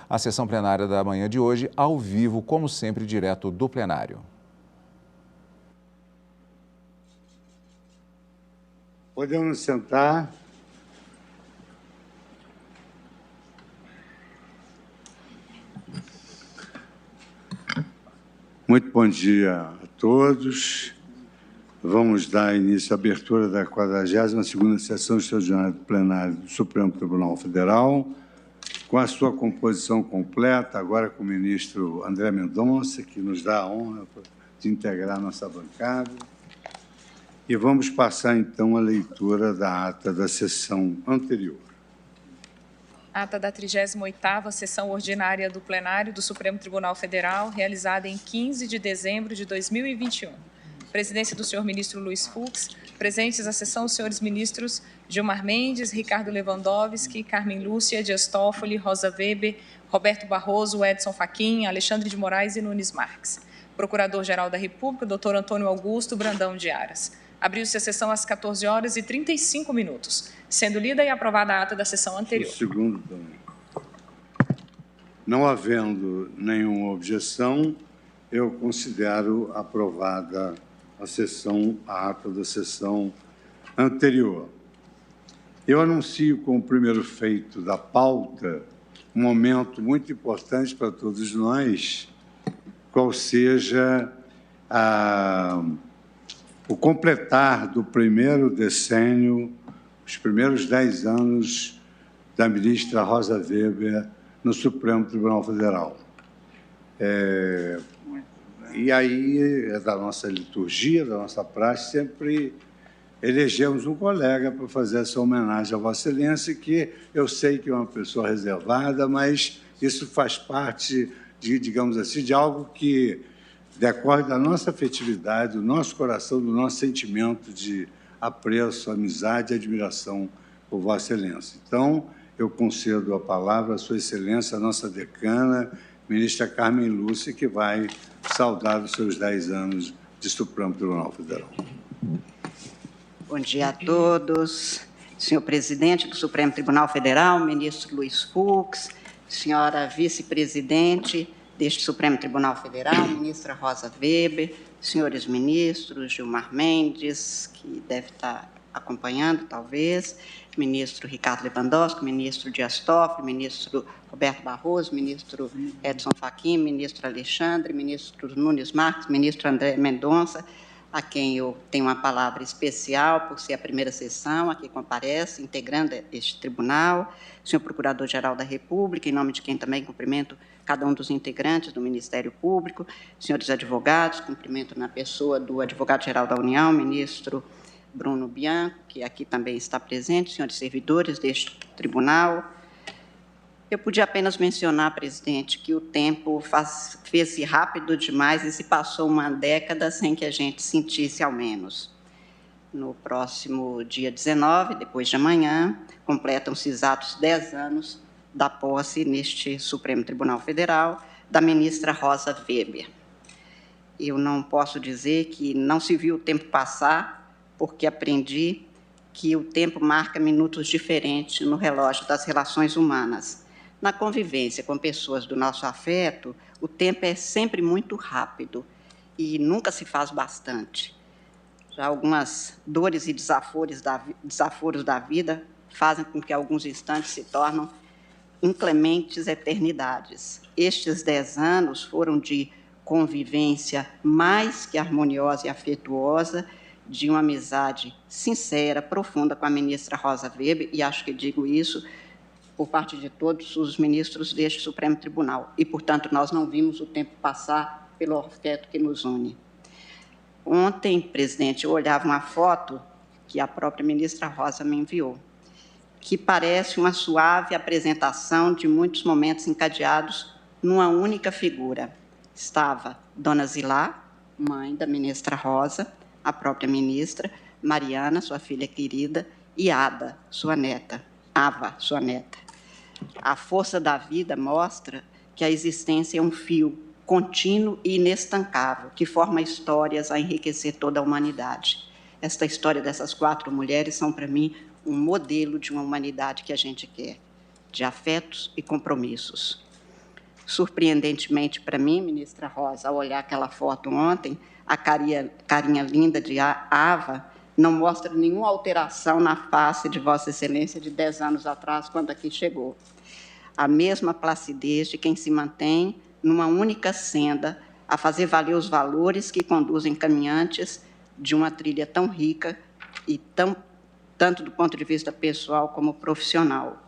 a sessão plenária da manhã de hoje, ao vivo, como sempre, direto do plenário. Podemos sentar. Muito bom dia a todos. Vamos dar início à abertura da 42ª sessão extraordinária do plenário do Supremo Tribunal Federal, com a sua composição completa, agora com o ministro André Mendonça, que nos dá a honra de integrar nossa bancada. E vamos passar, então, à leitura da ata da sessão anterior. Ata da 38ª sessão ordinária do plenário do Supremo Tribunal Federal, realizada em 15 de dezembro de 2021. Presidência do senhor ministro Luiz Fux. Presentes à sessão os senhores ministros Gilmar Mendes, Ricardo Lewandowski, Carmen Lúcia, Dias Toffoli, Rosa Weber, Roberto Barroso, Edson Fachin, Alexandre de Moraes e Nunes Marques. Procurador-Geral da República, doutor Antônio Augusto Brandão de Aras. Abriu-se a sessão às 14h35, sendo lida e aprovada a ata da sessão anterior. O segundo também. Não havendo nenhuma objeção, eu considero aprovada a ata da sessão anterior. Eu anuncio como primeiro feito da pauta um momento muito importante para todos nós, qual seja o completar do primeiro decênio, os primeiros 10 anos da ministra Rosa Weber no Supremo Tribunal Federal. E aí, é da nossa liturgia, da nossa praxe, sempre elegemos um colega para fazer essa homenagem a Vossa Excelência, que eu sei que é uma pessoa reservada, mas isso faz parte, digamos assim, de algo que decorre da nossa afetividade, do nosso coração, do nosso sentimento de apreço, amizade e admiração por Vossa Excelência. Então, eu concedo a palavra à Sua Excelência, a nossa decana, ministra Carmen Lúcia, que vai saudar os seus 10 anos de Supremo Tribunal Federal. Bom dia a todos. Senhor presidente do Supremo Tribunal Federal, ministro Luiz Fux, senhora vice-presidente deste Supremo Tribunal Federal, ministra Rosa Weber, senhores ministros, Gilmar Mendes, que deve estar acompanhando, talvez, ministro Ricardo Lewandowski, ministro Dias Toffoli, ministro Roberto Barroso, ministro Edson Fachin, ministro Alexandre, ministro Nunes Marques, ministro André Mendonça, a quem eu tenho uma palavra especial por ser a primeira sessão a que comparece, integrando este tribunal, senhor Procurador-Geral da República, em nome de quem também cumprimento cada um dos integrantes do Ministério Público, senhores advogados, cumprimento na pessoa do Advogado-Geral da União, ministro Bruno Bianco, que aqui também está presente, senhores servidores deste tribunal. Eu podia apenas mencionar, presidente, que o tempo fez-se rápido demais e se passou uma década sem que a gente sentisse, ao menos. No próximo dia 19, depois de amanhã, completam-se exatos 10 anos da posse neste Supremo Tribunal Federal da ministra Rosa Weber. Eu não posso dizer que não se viu o tempo passar, porque aprendi que o tempo marca minutos diferentes no relógio das relações humanas. Na convivência com pessoas do nosso afeto, o tempo é sempre muito rápido e nunca se faz bastante. Já algumas dores e desaforos da vida fazem com que alguns instantes se tornem inclementes eternidades. Estes 10 anos foram de convivência mais que harmoniosa e afetuosa, de uma amizade sincera, profunda com a ministra Rosa Weber, e acho que digo isso por parte de todos os ministros deste Supremo Tribunal. E, portanto, nós não vimos o tempo passar pelo afeto que nos une. Ontem, presidente, eu olhava uma foto que a própria ministra Rosa me enviou, que parece uma suave apresentação de muitos momentos encadeados numa única figura. Estava Dona Zilá, mãe da ministra Rosa, a própria ministra, Mariana, sua filha querida, e Ada, sua neta, Ava, sua neta. A força da vida mostra que a existência é um fio contínuo e inestancável, que forma histórias a enriquecer toda a humanidade. Esta história dessas 4 mulheres são, para mim, um modelo de uma humanidade que a gente quer, de afetos e compromissos. Surpreendentemente para mim, ministra Rosa, ao olhar aquela foto ontem, a carinha linda de Ava não mostra nenhuma alteração na face de Vossa Excelência de 10 anos atrás, quando aqui chegou. A mesma placidez de quem se mantém numa única senda a fazer valer os valores que conduzem caminhantes de uma trilha tão rica e tanto do ponto de vista pessoal como profissional.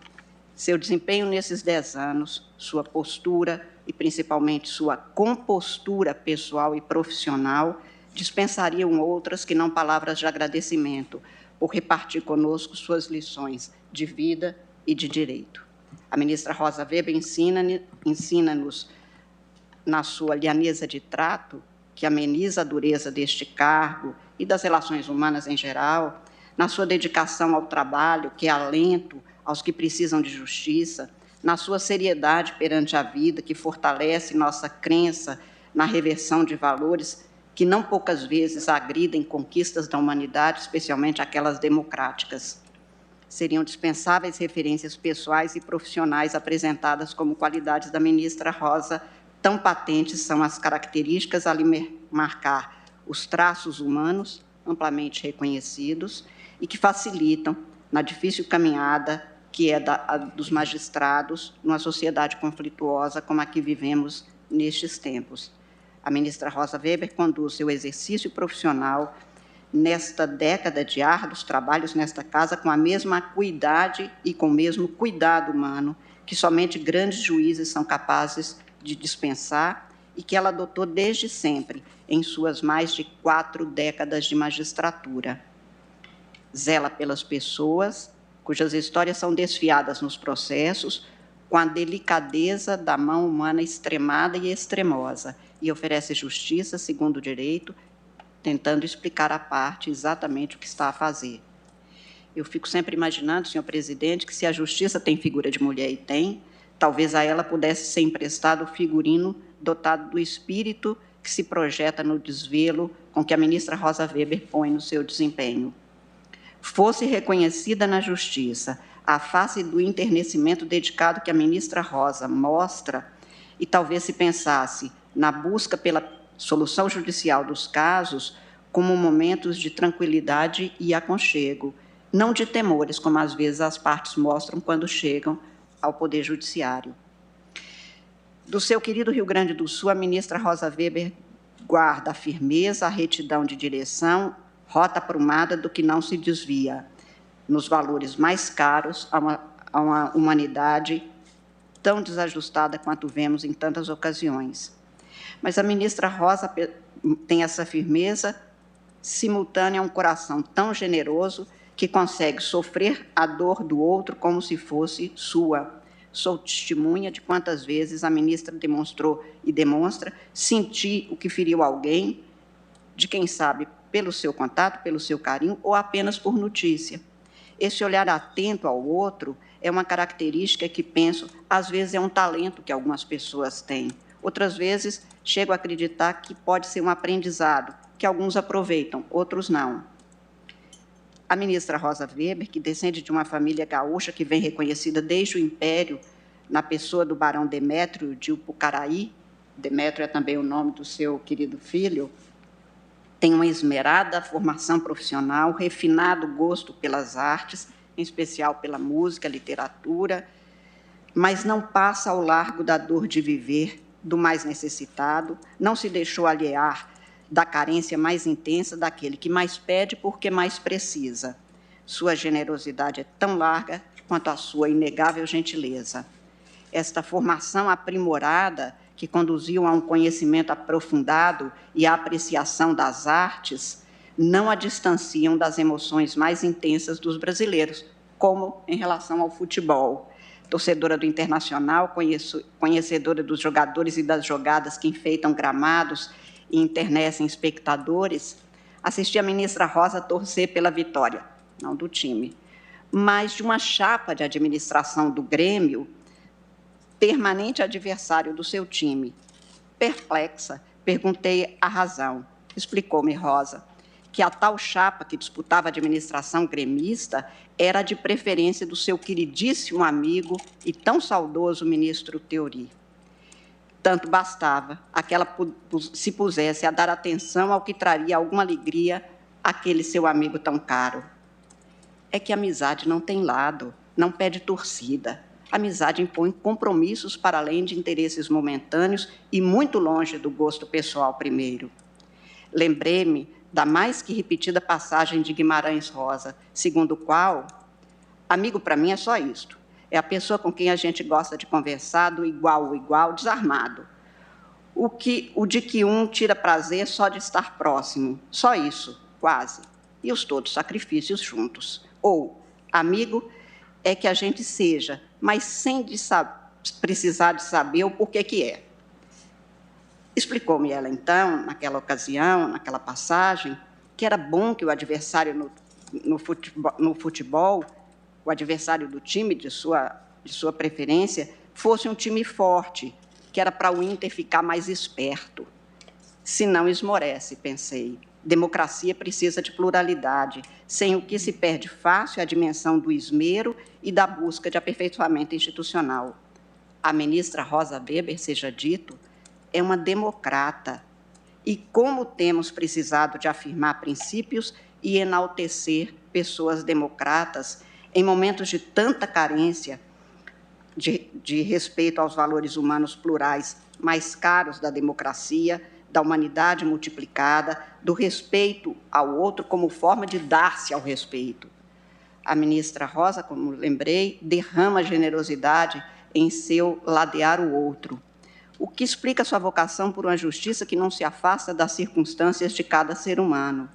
Seu desempenho nesses 10 anos, sua postura e, principalmente, sua compostura pessoal e profissional dispensariam outras que não palavras de agradecimento por repartir conosco suas lições de vida e de direito. A ministra Rosa Weber ensina-nos, na sua lhaneza de trato, que ameniza a dureza deste cargo e das relações humanas em geral, na sua dedicação ao trabalho, que é alento aos que precisam de justiça, na sua seriedade perante a vida, que fortalece nossa crença na reversão de valores que não poucas vezes agridem conquistas da humanidade, especialmente aquelas democráticas. Seriam dispensáveis referências pessoais e profissionais apresentadas como qualidades da ministra Rosa. Tão patentes são as características a lhe marcar os traços humanos, amplamente reconhecidos, e que facilitam, na difícil caminhada que é dos magistrados, numa sociedade conflituosa como a que vivemos nestes tempos. A ministra Rosa Weber conduz seu exercício profissional nesta década de árduos trabalhos nesta casa com a mesma acuidade e com o mesmo cuidado humano que somente grandes juízes são capazes de dispensar e que ela adotou desde sempre em suas mais de 4 décadas de magistratura. Zela pelas pessoas, cujas histórias são desfiadas nos processos, com a delicadeza da mão humana extremada e extremosa, e oferece justiça segundo o direito, tentando explicar à parte exatamente o que está a fazer. Eu fico sempre imaginando, senhor presidente, que se a justiça tem figura de mulher e tem, talvez a ela pudesse ser emprestado o figurino dotado do espírito que se projeta no desvelo com que a ministra Rosa Weber põe no seu desempenho. Fosse reconhecida na justiça a face do enternecimento dedicado que a ministra Rosa mostra, e talvez se pensasse na busca pela solução judicial dos casos como momentos de tranquilidade e aconchego, não de temores, como às vezes as partes mostram quando chegam ao Poder Judiciário. Do seu querido Rio Grande do Sul, a ministra Rosa Weber guarda a firmeza, a retidão de direção, rota aprumada do que não se desvia, nos valores mais caros a uma humanidade tão desajustada quanto vemos em tantas ocasiões. Mas a ministra Rosa tem essa firmeza simultânea a um coração tão generoso que consegue sofrer a dor do outro como se fosse sua. Sou testemunha de quantas vezes a ministra demonstrou e demonstra sentir o que feriu alguém, de quem sabe pelo seu contato, pelo seu carinho, ou apenas por notícia. Esse olhar atento ao outro é uma característica que, penso, às vezes é um talento que algumas pessoas têm. Outras vezes, chego a acreditar que pode ser um aprendizado, que alguns aproveitam, outros não. A ministra Rosa Weber, que descende de uma família gaúcha que vem reconhecida desde o Império, na pessoa do barão Demétrio de Upucaraí, Demétrio é também o nome do seu querido filho, tem uma esmerada formação profissional, refinado gosto pelas artes, em especial pela música, literatura, mas não passa ao largo da dor de viver do mais necessitado, não se deixou alhear da carência mais intensa daquele que mais pede porque mais precisa. Sua generosidade é tão larga quanto a sua inegável gentileza. Esta formação aprimorada, que conduziu a um conhecimento aprofundado e à apreciação das artes, não a distanciam das emoções mais intensas dos brasileiros, como em relação ao futebol. Torcedora do Internacional, conhecedora dos jogadores e das jogadas que enfeitam gramados e enternecem espectadores, assisti a ministra Rosa torcer pela vitória, não do time, mas de uma chapa de administração do Grêmio, permanente adversário do seu time. Perplexa, perguntei a razão. Explicou-me Rosa que a tal chapa que disputava a administração gremista era de preferência do seu queridíssimo amigo e tão saudoso ministro Theory. tanto bastava a que ela se pusesse a dar atenção ao que traria alguma alegria àquele seu amigo tão caro. É que a amizade não tem lado, não pede torcida. A amizade impõe compromissos para além de interesses momentâneos e muito longe do gosto pessoal primeiro. Lembrei-me da mais que repetida passagem de Guimarães Rosa, segundo o qual, amigo para mim é só isto, é a pessoa com quem a gente gosta de conversar do igual ao igual, desarmado. O de que um tira prazer só de estar próximo, só isso, quase, e os todos sacrifícios juntos. Ou, amigo é que a gente seja, mas sem precisar de saber o porquê que é. Explicou-me ela, então, naquela ocasião, naquela passagem, que era bom que o adversário no futebol, o adversário do time de sua preferência, fosse um time forte, que era para o Inter ficar mais esperto. Se não esmorece, pensei. Democracia precisa de pluralidade, sem o que se perde fácil a dimensão do esmero e da busca de aperfeiçoamento institucional. A ministra Rosa Weber, seja dito, é uma democrata. E como temos precisado de afirmar princípios e enaltecer pessoas democratas em momentos de tanta carência de respeito aos valores humanos plurais mais caros da democracia, da humanidade multiplicada, do respeito ao outro como forma de dar-se ao respeito. A ministra Rosa, como lembrei, derrama generosidade em seu ladear o outro, o que explica sua vocação por uma justiça que não se afasta das circunstâncias de cada ser humano.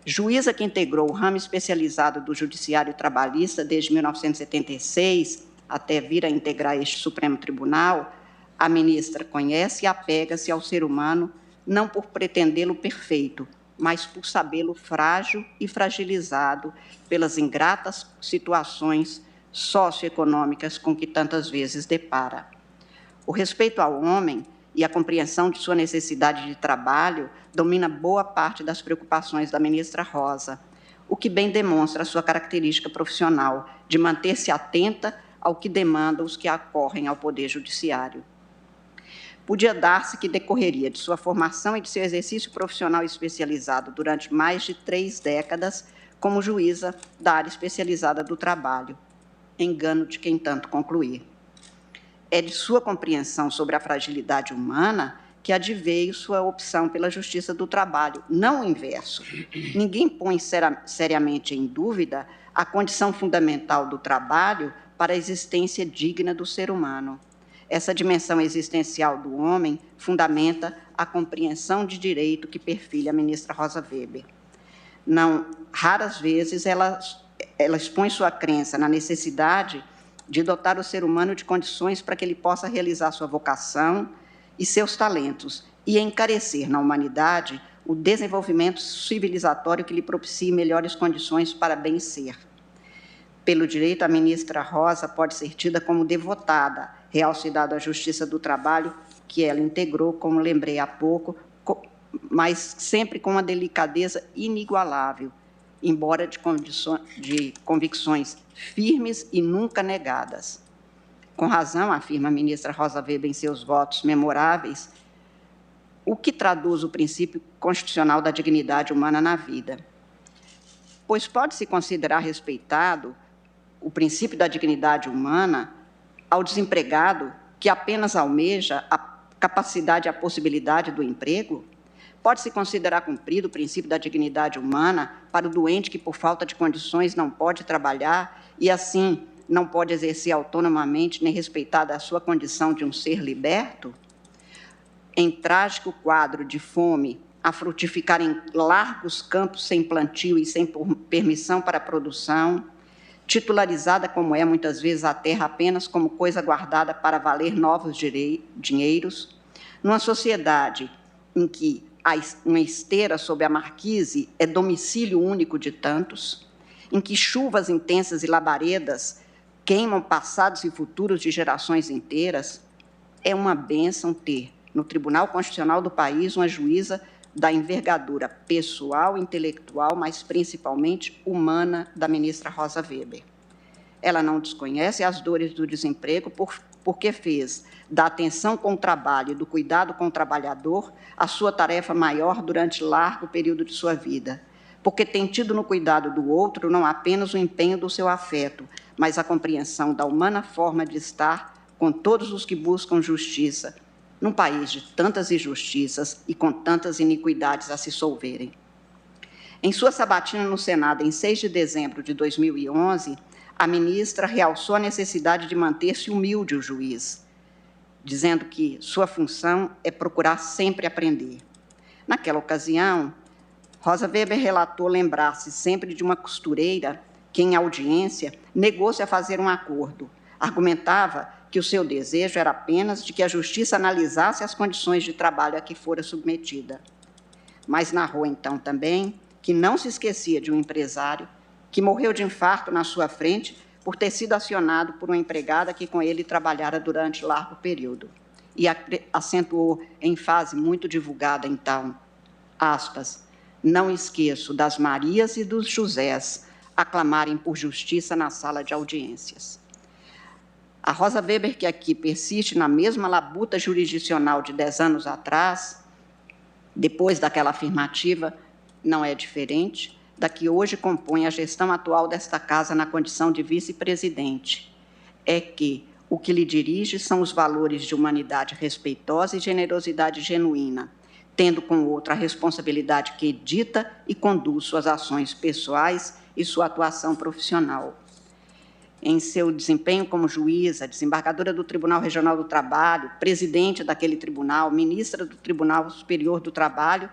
Juíza que integrou o ramo especializado do Judiciário Trabalhista desde 1976, até vir a integrar este Supremo Tribunal, a ministra conhece e apega-se ao ser humano não por pretendê-lo perfeito, mas por sabê-lo frágil e fragilizado pelas ingratas situações socioeconômicas com que tantas vezes depara. O respeito ao homem e a compreensão de sua necessidade de trabalho domina boa parte das preocupações da ministra Rosa, o que bem demonstra a sua característica profissional de manter-se atenta ao que demandam os que acorrem ao Poder Judiciário. Podia dar-se que decorreria de sua formação e de seu exercício profissional especializado durante mais de 3 décadas como juíza da área especializada do trabalho. Engano de quem tanto concluir. É de sua compreensão sobre a fragilidade humana que adveio sua opção pela justiça do trabalho, não o inverso. Ninguém põe seriamente em dúvida a condição fundamental do trabalho para a existência digna do ser humano. Essa dimensão existencial do homem fundamenta a compreensão de direito que perfilha a ministra Rosa Weber. Não raras vezes ela expõe sua crença na necessidade de dotar o ser humano de condições para que ele possa realizar sua vocação e seus talentos e encarecer na humanidade o desenvolvimento civilizatório que lhe propicie melhores condições para bem-ser. Pelo direito, a ministra Rosa pode ser tida como devotada, realce dado à Justiça do Trabalho, que ela integrou, como lembrei há pouco, mas sempre com uma delicadeza inigualável, embora de convicções firmes e nunca negadas. Com razão, afirma a ministra Rosa Weber em seus votos memoráveis, o que traduz o princípio constitucional da dignidade humana na vida. Pois pode-se considerar respeitado o princípio da dignidade humana ao desempregado que apenas almeja a capacidade e a possibilidade do emprego? Pode-se considerar cumprido o princípio da dignidade humana para o doente que, por falta de condições, não pode trabalhar e, assim, não pode exercer autonomamente nem respeitada a sua condição de um ser liberto? Em trágico quadro de fome, a frutificar em largos campos sem plantio e sem permissão para a produção, titularizada como é muitas vezes a terra apenas como coisa guardada para valer novos dinheiros, numa sociedade em que uma esteira sob a marquise é domicílio único de tantos, em que chuvas intensas e labaredas queimam passados e futuros de gerações inteiras, é uma bênção ter no Tribunal Constitucional do país uma juíza da envergadura pessoal, intelectual, mas principalmente humana da ministra Rosa Weber. Ela não desconhece as dores do desemprego porque fez da atenção com o trabalho e do cuidado com o trabalhador a sua tarefa maior durante largo período de sua vida, porque tem tido no cuidado do outro não apenas o empenho do seu afeto, mas a compreensão da humana forma de estar com todos os que buscam justiça, num país de tantas injustiças e com tantas iniquidades a se solverem. Em sua sabatina no Senado, em 6 de dezembro de 2011, a ministra realçou a necessidade de manter-se humilde o juiz, dizendo que sua função é procurar sempre aprender. Naquela ocasião, Rosa Weber relatou lembrar-se sempre de uma costureira que, em audiência, negou-se a fazer um acordo. Argumentava que o seu desejo era apenas de que a justiça analisasse as condições de trabalho a que fora submetida. Mas narrou, então, também que não se esquecia de um empresário que morreu de infarto na sua frente por ter sido acionado por uma empregada que com ele trabalhara durante largo período. E acentuou em frase muito divulgada, então, aspas, não esqueço das Marias e dos Josés aclamarem por justiça na sala de audiências. A Rosa Weber, que aqui persiste na mesma labuta jurisdicional de 10 anos atrás, depois daquela afirmativa, não é diferente da que hoje compõe a gestão atual desta Casa na condição de vice-presidente. É que o que lhe dirige são os valores de humanidade respeitosa e generosidade genuína, tendo com o outro a responsabilidade que edita e conduz suas ações pessoais e sua atuação profissional. Em seu desempenho como juíza, desembargadora do Tribunal Regional do Trabalho, presidente daquele tribunal, ministra do Tribunal Superior do Trabalho,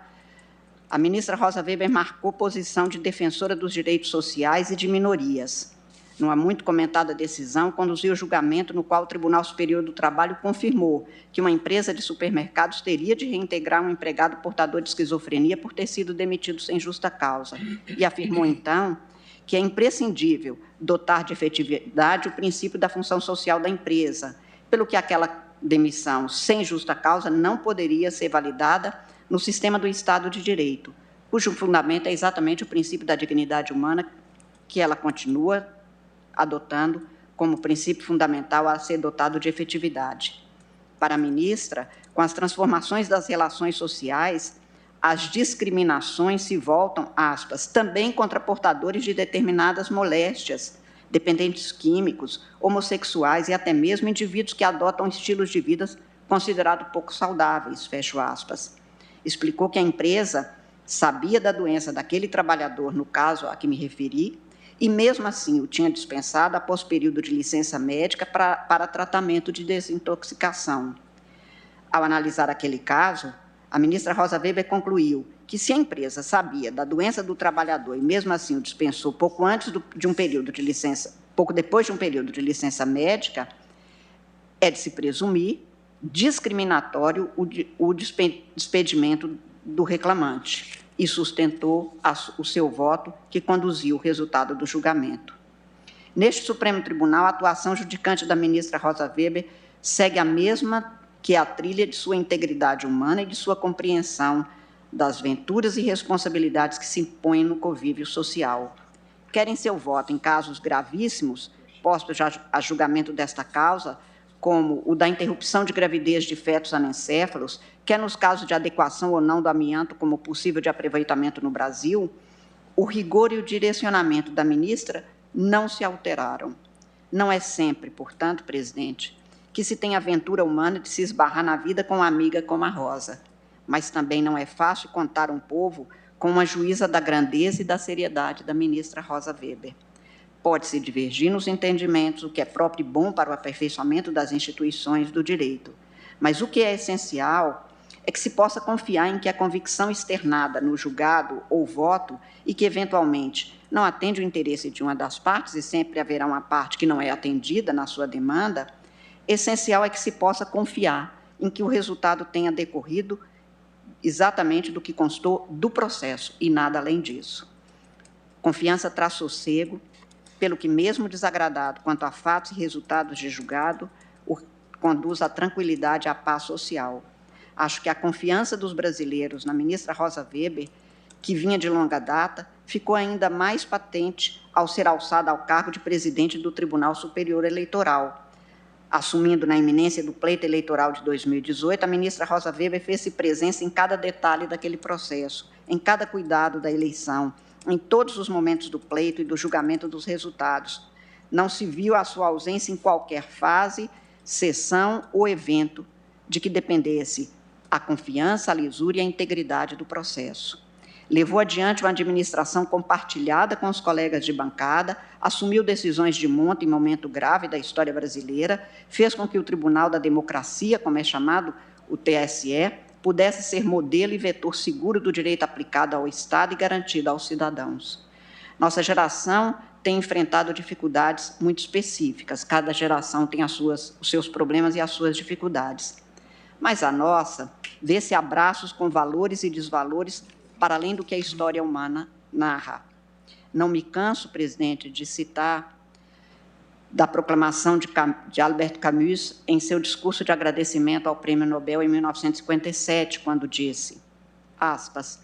a ministra Rosa Weber marcou posição de defensora dos direitos sociais e de minorias. Numa muito comentada decisão, conduziu o julgamento no qual o Tribunal Superior do Trabalho confirmou que uma empresa de supermercados teria de reintegrar um empregado portador de esquizofrenia por ter sido demitido sem justa causa. E afirmou, então, que é imprescindível dotar de efetividade o princípio da função social da empresa, pelo que aquela demissão sem justa causa não poderia ser validada no sistema do Estado de Direito, cujo fundamento é exatamente o princípio da dignidade humana, que ela continua adotando como princípio fundamental a ser dotado de efetividade. Para a ministra, com as transformações das relações sociais, as discriminações se voltam, aspas, também contra portadores de determinadas moléstias, dependentes químicos, homossexuais e até mesmo indivíduos que adotam estilos de vida considerados pouco saudáveis, fecho aspas. Explicou que a empresa sabia da doença daquele trabalhador, no caso a que me referi, e mesmo assim o tinha dispensado após período de licença médica para tratamento de desintoxicação. Ao analisar aquele caso, a ministra Rosa Weber concluiu que se a empresa sabia da doença do trabalhador e mesmo assim o dispensou pouco depois de um período de licença médica, é de se presumir discriminatório o despedimento do reclamante e sustentou o seu voto que conduziu o resultado do julgamento. Neste Supremo Tribunal, a atuação judicante da ministra Rosa Weber segue a mesma que a trilha de sua integridade humana e de sua compreensão das venturas e responsabilidades que se impõem no convívio social. Quer em seu voto em casos gravíssimos, postos a julgamento desta causa, como o da interrupção de gravidez de fetos anencéfalos, quer nos casos de adequação ou não do amianto como possível de aproveitamento no Brasil, o rigor e o direcionamento da ministra não se alteraram. Não é sempre, portanto, presidente, que se tem a aventura humana de se esbarrar na vida com uma amiga como a Rosa, mas também não é fácil contar um povo com uma juíza da grandeza e da seriedade da ministra Rosa Weber. Pode-se divergir nos entendimentos, o que é próprio e bom para o aperfeiçoamento das instituições do direito, mas o que é essencial é que se possa confiar em que a convicção externada no julgado ou voto e que, eventualmente, não atende o interesse de uma das partes, e sempre haverá uma parte que não é atendida na sua demanda, essencial é que se possa confiar em que o resultado tenha decorrido exatamente do que constou do processo e nada além disso. Confiança traz sossego, pelo que, mesmo desagradado quanto a fatos e resultados de julgado, conduz à tranquilidade e à paz social. Acho que a confiança dos brasileiros na ministra Rosa Weber, que vinha de longa data, ficou ainda mais patente ao ser alçada ao cargo de presidente do Tribunal Superior Eleitoral, Assumindo na iminência do pleito eleitoral de 2018, a ministra Rosa Weber fez-se presença em cada detalhe daquele processo, em cada cuidado da eleição, em todos os momentos do pleito e do julgamento dos resultados. Não se viu a sua ausência em qualquer fase, sessão ou evento de que dependesse a confiança, a lisura e a integridade do processo. Levou adiante uma administração compartilhada com os colegas de bancada, assumiu decisões de monta em momento grave da história brasileira, fez com que o Tribunal da Democracia, como é chamado o TSE, pudesse ser modelo e vetor seguro do direito aplicado ao Estado e garantido aos cidadãos. Nossa geração tem enfrentado dificuldades muito específicas, cada geração tem os seus problemas e as suas dificuldades. Mas a nossa vê-se abraços com valores e desvalores para além do que a história humana narra. Não me canso, presidente, de citar da proclamação de Albert Camus em seu discurso de agradecimento ao Prêmio Nobel em 1957, quando disse, aspas,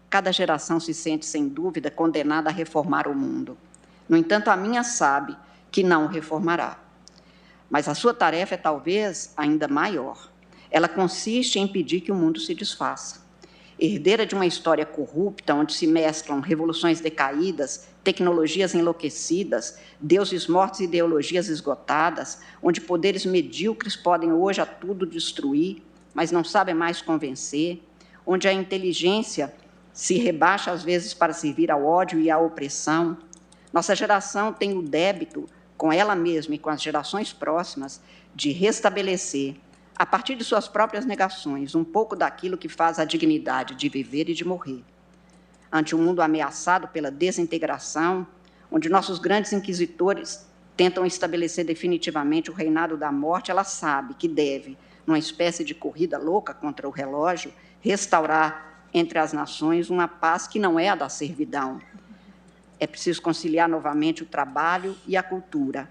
cada geração se sente, sem dúvida, condenada a reformar o mundo. No entanto, a minha sabe que não o reformará. Mas a sua tarefa é talvez ainda maior. Ela consiste em impedir que o mundo se desfaça. Herdeira de uma história corrupta, onde se mesclam revoluções decaídas, tecnologias enlouquecidas, deuses mortos e ideologias esgotadas, onde poderes medíocres podem hoje a tudo destruir, mas não sabem mais convencer, onde a inteligência se rebaixa às vezes para servir ao ódio e à opressão. Nossa geração tem o débito, com ela mesma e com as gerações próximas, de restabelecer, a partir de suas próprias negações, um pouco daquilo que faz a dignidade de viver e de morrer. Ante um mundo ameaçado pela desintegração, onde nossos grandes inquisitores tentam estabelecer definitivamente o reinado da morte, ela sabe que deve, numa espécie de corrida louca contra o relógio, restaurar entre as nações uma paz que não é a da servidão. É preciso conciliar novamente o trabalho e a cultura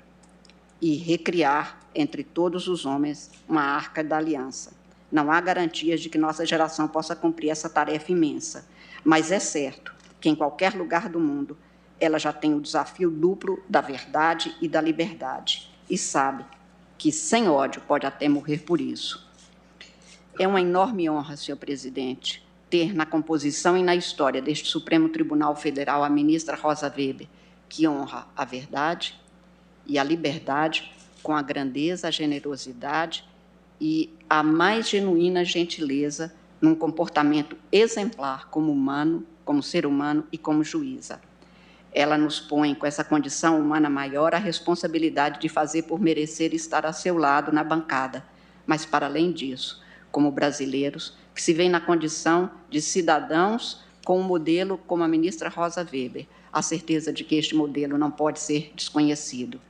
e recriar entre todos os homens uma arca da aliança. Não há garantias de que nossa geração possa cumprir essa tarefa imensa, mas é certo que em qualquer lugar do mundo ela já tem o desafio duplo da verdade e da liberdade e sabe que sem ódio pode até morrer por isso. É uma enorme honra, senhor presidente, ter na composição e na história deste Supremo Tribunal Federal a ministra Rosa Weber, que honra a verdade e a liberdade com a grandeza, a generosidade e a mais genuína gentileza num comportamento exemplar como humano, como ser humano e como juíza. Ela nos põe, com essa condição humana maior, a responsabilidade de fazer por merecer estar a seu lado na bancada, mas, para além disso, como brasileiros, que se veem na condição de cidadãos com um modelo como a ministra Rosa Weber, a certeza de que este modelo não pode ser desconhecido.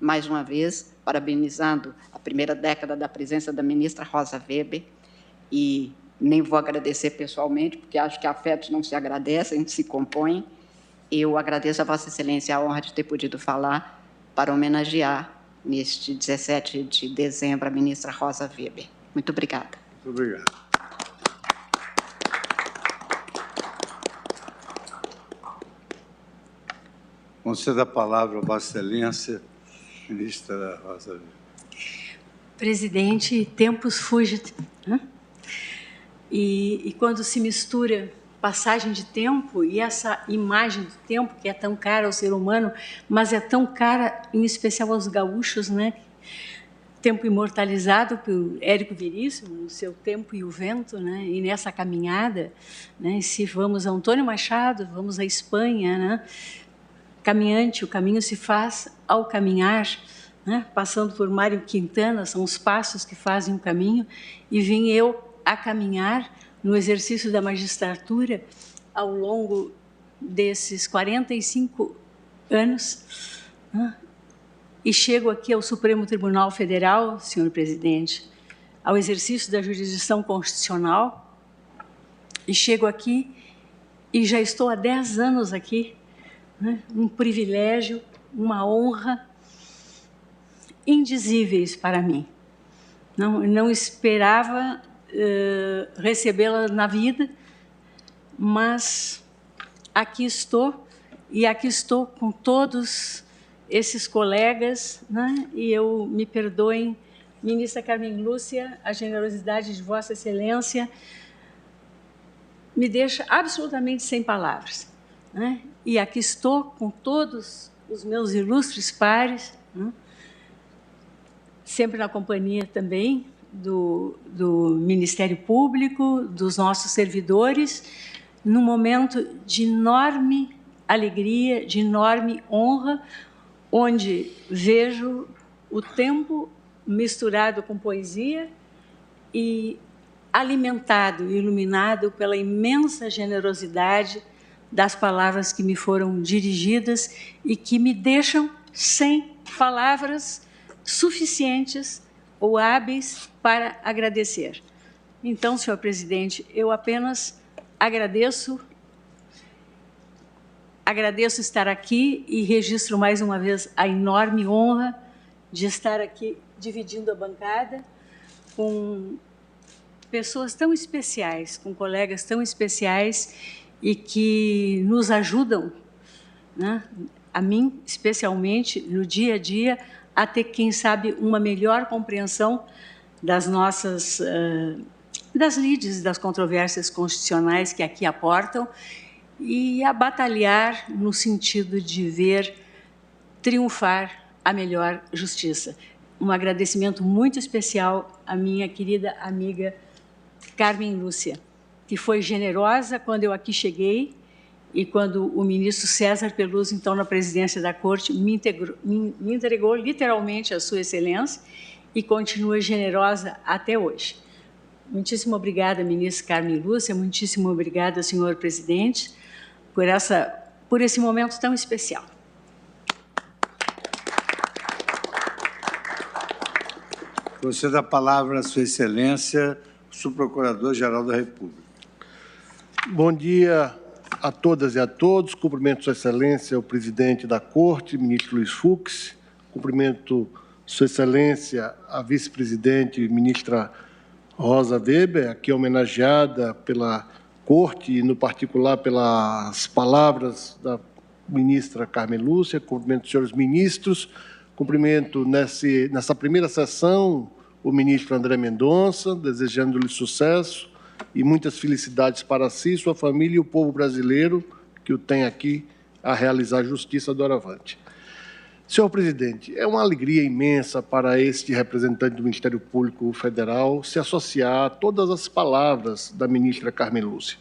Mais uma vez, parabenizando a primeira década da presença da ministra Rosa Weber, e nem vou agradecer pessoalmente, porque acho que afetos não se agradecem, se compõem. Eu agradeço a Vossa Excelência a honra de ter podido falar para homenagear, neste 17 de dezembro, a ministra Rosa Weber. Muito obrigada. Muito obrigado. Concedo a palavra a Vossa Excelência, ministra Rosa Weber. Presidente, tempos fugit, né? E quando se mistura passagem de tempo e essa imagem do tempo, que é tão cara ao ser humano, mas é tão cara, em especial aos gaúchos, né? Tempo imortalizado por Érico Veríssimo, no seu Tempo e o Vento, né? E nessa caminhada, né? Se vamos a Antônio Machado, vamos à Espanha, né? Caminhante, o caminho se faz ao caminhar, né? Passando por Mário Quintana, são os passos que fazem o caminho, e vim eu a caminhar no exercício da magistratura ao longo desses 45 anos, né? E chego aqui ao Supremo Tribunal Federal, senhor presidente, ao exercício da jurisdição constitucional, e chego aqui e já estou há 10 anos aqui, né? Um privilégio, uma honra indizíveis para mim. Não esperava recebê-la na vida, mas aqui estou, e aqui estou com todos esses colegas, né? E eu, me perdoem Ministra Carmen Lúcia, a generosidade de Vossa Excelência me deixa absolutamente sem palavras, né? E aqui estou com todos os meus ilustres pares, né? Sempre na companhia também do Ministério Público, dos nossos servidores, num momento de enorme alegria, de enorme honra, onde vejo o tempo misturado com poesia e alimentado e iluminado pela imensa generosidade das palavras que me foram dirigidas e que me deixam sem palavras suficientes ou hábeis para agradecer. Então, senhor presidente, eu apenas agradeço estar aqui e registro mais uma vez a enorme honra de estar aqui dividindo a bancada com pessoas tão especiais, com colegas tão especiais e que nos ajudam, né, a mim especialmente, no dia a dia, a ter, quem sabe, uma melhor compreensão das nossas, das lides, das controvérsias constitucionais que aqui aportam e a batalhar no sentido de ver triunfar a melhor justiça. Um agradecimento muito especial à minha querida amiga Carmen Lúcia, que foi generosa quando eu aqui cheguei e quando o ministro César Peluso, então na presidência da Corte, me entregou literalmente a Sua Excelência e continua generosa até hoje. Muitíssimo obrigada, ministra Carmen Lúcia, muitíssimo obrigada, senhor presidente, por esse momento tão especial. Concedo a palavra à Sua Excelência, o Subprocurador-Geral da República. Bom dia a todas e a todos. Cumprimento Sua Excelência, o presidente da Corte, ministro Luiz Fux. Cumprimento Sua Excelência, a vice-presidente, ministra Rosa Weber, aqui homenageada pela Corte e, no particular, pelas palavras da ministra Carmen Lúcia. Cumprimento os senhores ministros. Cumprimento nessa primeira sessão o ministro André Mendonça, desejando-lhe sucesso e muitas felicidades para si, sua família e o povo brasileiro que o tem aqui a realizar justiça doravante. Senhor presidente, é uma alegria imensa para este representante do Ministério Público Federal se associar a todas as palavras da ministra Carmen Lúcia.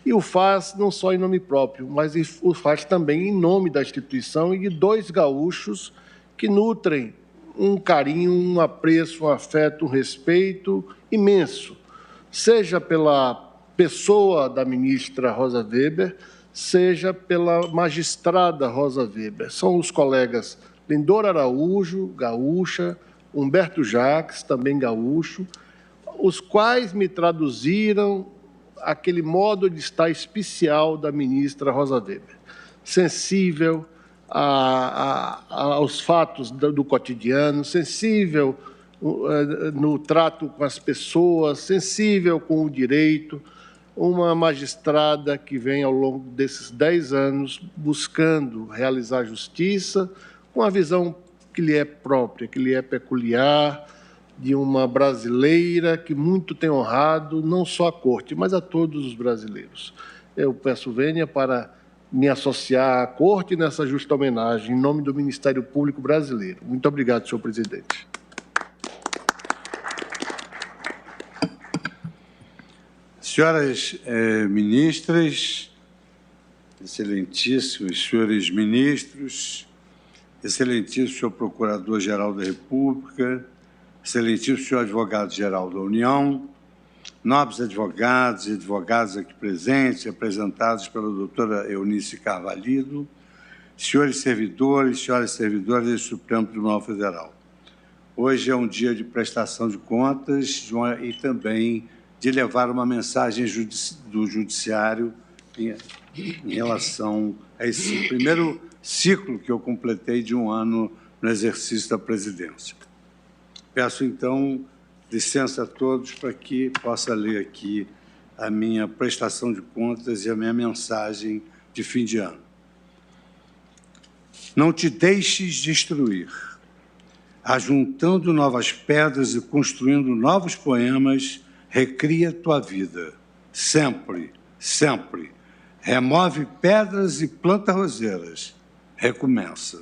E o faz não só em nome próprio, mas o faz também em nome da instituição e de dois gaúchos que nutrem um carinho, um apreço, um afeto, um respeito imenso, seja pela pessoa da ministra Rosa Weber, seja pela magistrada Rosa Weber. São os colegas Lindor Araújo, gaúcha, Humberto Jacques, também gaúcho, os quais me traduziram aquele modo de estar especial da ministra Rosa Weber, sensível aos fatos do cotidiano, sensível no trato com as pessoas, sensível com o direito, uma magistrada que vem ao longo desses 10 anos buscando realizar justiça com a visão que lhe é própria, que lhe é peculiar, de uma brasileira que muito tem honrado não só a Corte, mas a todos os brasileiros. Eu peço vênia para me associar à Corte nessa justa homenagem, em nome do Ministério Público Brasileiro. Muito obrigado, senhor presidente. Senhoras ministras, excelentíssimos senhores ministros, excelentíssimo senhor Procurador-Geral da República, excelentíssimo senhor Advogado-Geral da União, nobres advogados e advogadas aqui presentes, representados pela doutora Eunice Carvalho, senhores servidores, senhoras servidoras do Supremo Tribunal Federal. Hoje é um dia de prestação de contas e também de levar uma mensagem do Judiciário em relação a esse primeiro ciclo que eu completei de um ano no exercício da presidência. Peço, então, licença a todos para que possa ler aqui a minha prestação de contas e a minha mensagem de fim de ano. Não te deixes destruir. ajuntando novas pedras e construindo novos poemas, recria tua vida, sempre, sempre. Remove pedras e planta roseiras, recomeça.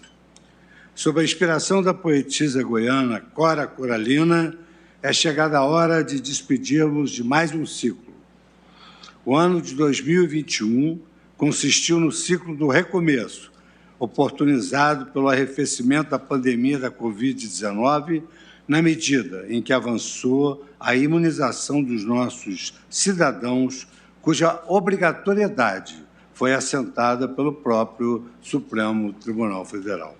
Sob a inspiração da poetisa goiana Cora Coralina, é chegada a hora de despedirmos de mais um ciclo. O ano de 2021 consistiu no ciclo do recomeço, oportunizado pelo arrefecimento da pandemia da Covid-19, na medida em que avançou a imunização dos nossos cidadãos, cuja obrigatoriedade foi assentada pelo próprio Supremo Tribunal Federal.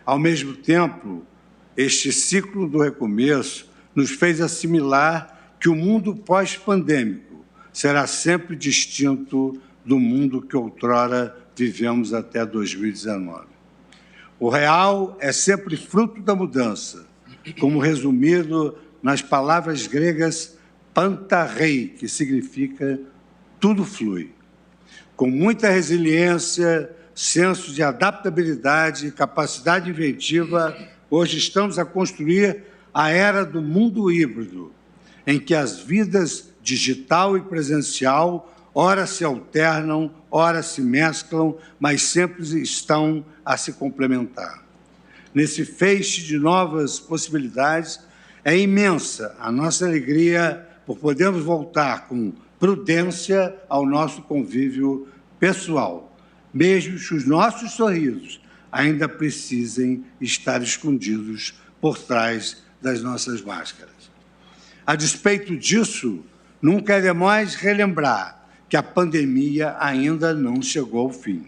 Ao mesmo tempo, este ciclo do recomeço nos fez assimilar que o mundo pós-pandêmico será sempre distinto do mundo que outrora vivemos até 2019. O real é sempre fruto da mudança, como resumido nas palavras gregas pantarrei, que significa tudo flui. Com muita resiliência, senso de adaptabilidade e capacidade inventiva, hoje estamos a construir a era do mundo híbrido, em que as vidas digital e presencial ora se alternam, ora se mesclam, mas sempre estão a se complementar. Nesse feixe de novas possibilidades, é imensa a nossa alegria por podermos voltar com prudência ao nosso convívio pessoal, mesmo que os nossos sorrisos ainda precisem estar escondidos por trás das nossas máscaras. A despeito disso, nunca é demais relembrar que a pandemia ainda não chegou ao fim.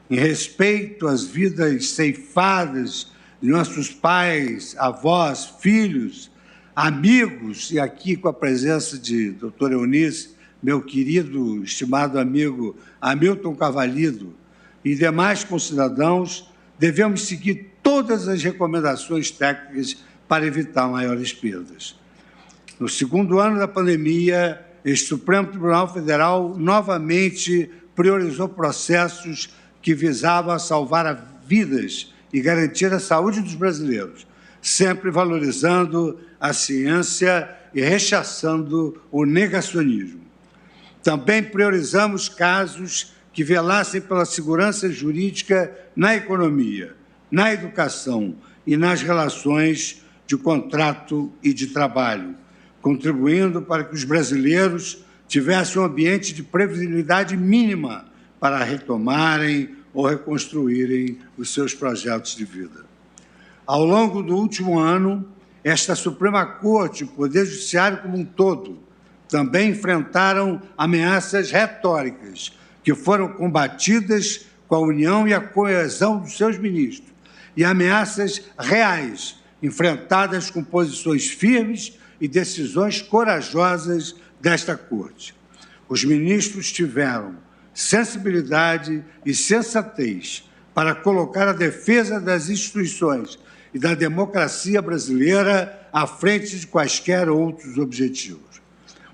Em respeito às vidas ceifadas de nossos pais, avós, filhos, amigos, e aqui com a presença de Dr. Eunice, meu querido, estimado amigo Hamilton Cavalido e demais concidadãos, devemos seguir todas as recomendações técnicas para evitar maiores perdas. No segundo ano da pandemia, este Supremo Tribunal Federal novamente priorizou processos que visavam salvar vidas e garantir a saúde dos brasileiros, sempre valorizando a ciência e rechaçando o negacionismo. Também priorizamos casos que velassem pela segurança jurídica na economia, na educação e nas relações de contrato e de trabalho, contribuindo para que os brasileiros tivessem um ambiente de previsibilidade mínima para retomarem ou reconstruírem os seus projetos de vida. Ao longo do último ano, esta Suprema Corte e o Poder Judiciário como um todo também enfrentaram ameaças retóricas que foram combatidas com a união e a coesão dos seus ministros, e ameaças reais, enfrentadas com posições firmes e decisões corajosas desta Corte. Os ministros tiveram sensibilidade e sensatez para colocar a defesa das instituições e da democracia brasileira à frente de quaisquer outros objetivos.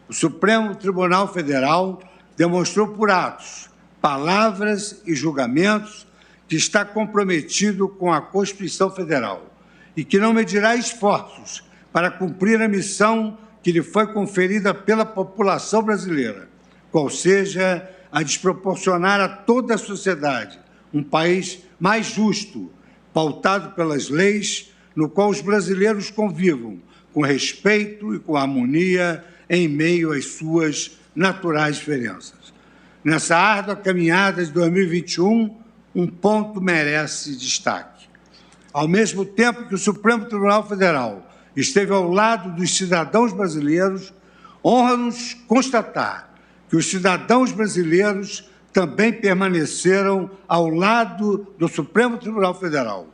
O Supremo Tribunal Federal demonstrou por atos, palavras e julgamentos que está comprometido com a Constituição Federal e que não medirá esforços para cumprir a missão que lhe foi conferida pela população brasileira, qual seja a de proporcionar a toda a sociedade um país mais justo, pautado pelas leis, no qual os brasileiros convivam com respeito e com harmonia em meio às suas naturais diferenças. Nessa árdua caminhada de 2021, um ponto merece destaque. Ao mesmo tempo que o Supremo Tribunal Federal esteve ao lado dos cidadãos brasileiros, honra-nos constatar que os cidadãos brasileiros também permaneceram ao lado do Supremo Tribunal Federal,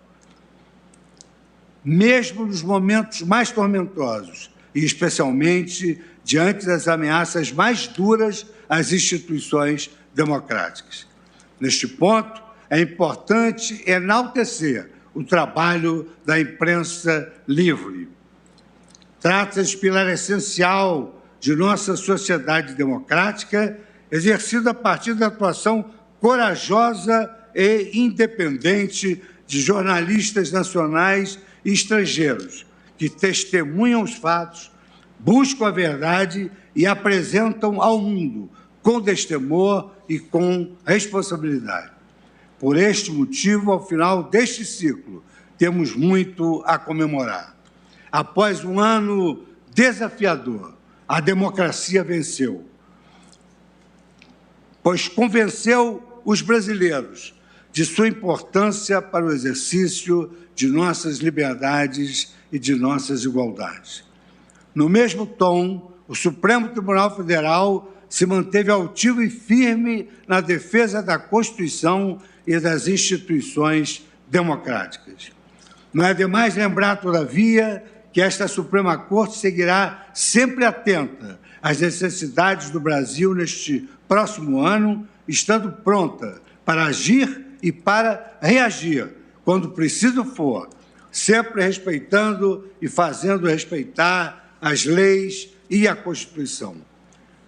mesmo nos momentos mais tormentosos e especialmente diante das ameaças mais duras às instituições democráticas. Neste ponto, é importante enaltecer o trabalho da imprensa livre. Trata-se de pilar essencial de nossa sociedade democrática, exercido a partir da atuação corajosa e independente de jornalistas nacionais e estrangeiros, que testemunham os fatos, buscam a verdade e apresentam ao mundo com destemor e com responsabilidade. Por este motivo, ao final deste ciclo, temos muito a comemorar. Após um ano desafiador, a democracia venceu, pois convenceu os brasileiros de sua importância para o exercício de nossas liberdades e de nossas igualdades. No mesmo tom, o Supremo Tribunal Federal se manteve altivo e firme na defesa da Constituição e das instituições democráticas. Não é demais lembrar, todavia, que esta Suprema Corte seguirá sempre atenta às necessidades do Brasil neste próximo ano, estando pronta para agir e para reagir, quando preciso for, sempre respeitando e fazendo respeitar as leis e a Constituição.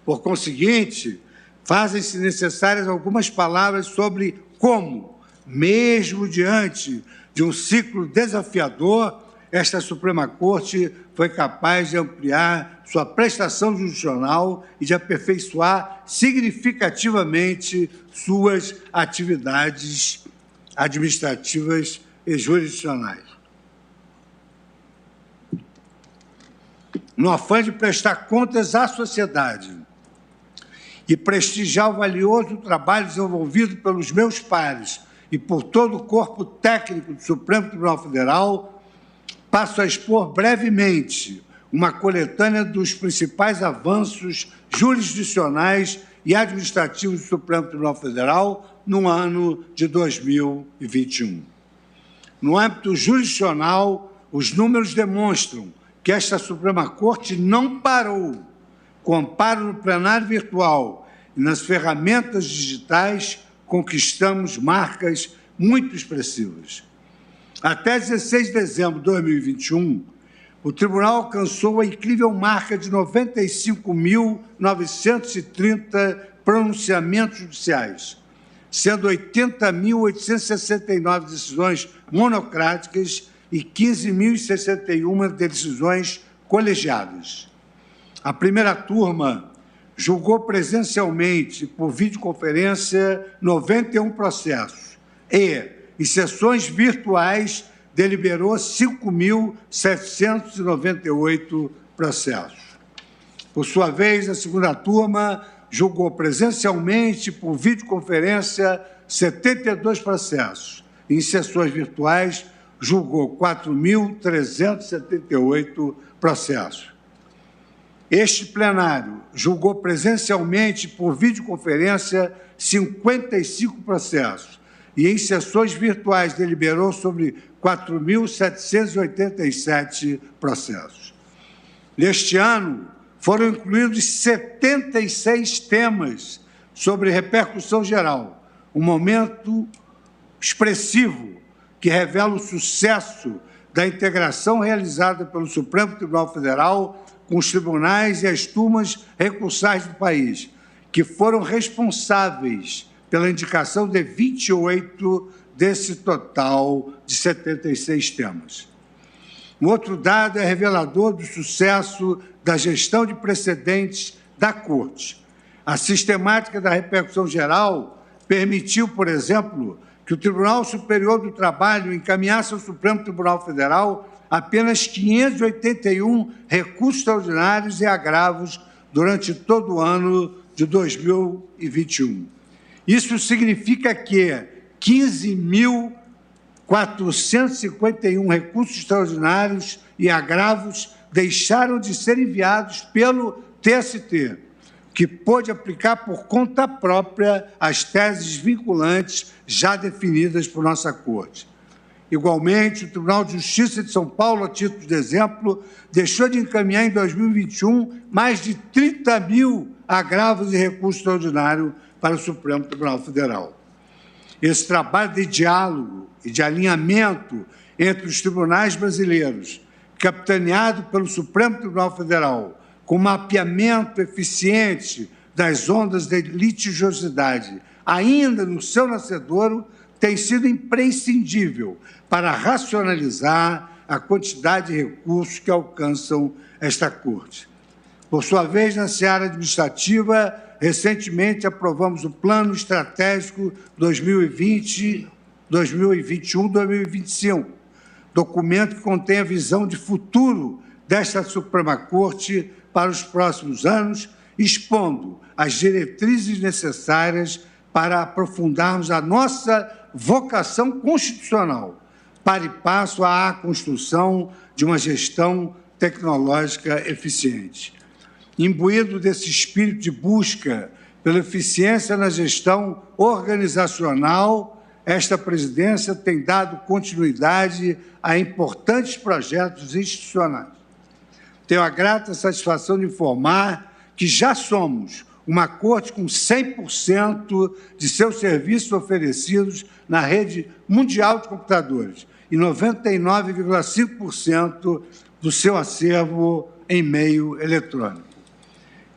Por conseguinte, fazem-se necessárias algumas palavras sobre como, mesmo diante de um ciclo desafiador, esta Suprema Corte foi capaz de ampliar sua prestação jurisdicional e de aperfeiçoar significativamente suas atividades administrativas e jurisdicionais. No afã de prestar contas à sociedade e prestigiar o valioso trabalho desenvolvido pelos meus pares e por todo o corpo técnico do Supremo Tribunal Federal, passo a expor brevemente uma coletânea dos principais avanços jurisdicionais e administrativos do Supremo Tribunal Federal no ano de 2021. No âmbito jurisdicional, os números demonstram que esta Suprema Corte não parou. Com amparo no plenário virtual e nas ferramentas digitais, conquistamos marcas muito expressivas. Até 16 de dezembro de 2021, o Tribunal alcançou a incrível marca de 95.930 pronunciamentos judiciais, sendo 80.869 decisões monocráticas e 15.061 decisões colegiadas. A primeira turma julgou presencialmente, por videoconferência, 91 processos e, em sessões virtuais, deliberou 5.798 processos. Por sua vez, a segunda turma julgou presencialmente, por videoconferência, 72 processos. Em sessões virtuais, julgou 4.378 processos. Este plenário julgou presencialmente, por videoconferência, 55 processos e, em sessões virtuais, deliberou sobre 4.787 processos. Neste ano, foram incluídos 76 temas sobre repercussão geral, um momento expressivo que revela o sucesso da integração realizada pelo Supremo Tribunal Federal com os tribunais e as turmas recursais do país, que foram responsáveis pela indicação de 28 desse total de 76 temas. Um outro dado é revelador do sucesso da gestão de precedentes da Corte. A sistemática da repercussão geral permitiu, por exemplo, que o Tribunal Superior do Trabalho encaminhasse ao Supremo Tribunal Federal apenas 581 recursos extraordinários e agravos durante todo o ano de 2021. Isso significa que 15.451 recursos extraordinários e agravos deixaram de ser enviados pelo TST, que pôde aplicar por conta própria as teses vinculantes já definidas por nossa Corte. Igualmente, o Tribunal de Justiça de São Paulo, a título de exemplo, deixou de encaminhar em 2021 mais de 30 mil agravos e recursos extraordinários para o Supremo Tribunal Federal. Esse trabalho de diálogo e de alinhamento entre os tribunais brasileiros, capitaneado pelo Supremo Tribunal Federal, com mapeamento eficiente das ondas de litigiosidade, ainda no seu nascedouro, tem sido imprescindível para racionalizar, a quantidade de recursos que alcançam esta Corte. Por sua vez, na seara administrativa, recentemente aprovamos o Plano Estratégico 2021-2025, documento que contém a visão de futuro desta Suprema Corte para os próximos anos, expondo as diretrizes necessárias para aprofundarmos a nossa vocação constitucional, para e passo à construção de uma gestão tecnológica eficiente. Imbuído desse espírito de busca pela eficiência na gestão organizacional, esta presidência tem dado continuidade a importantes projetos institucionais. Tenho a grata satisfação de informar que já somos uma Corte com 100% de seus serviços oferecidos na rede mundial de computadores e 99,5% do seu acervo em meio eletrônico.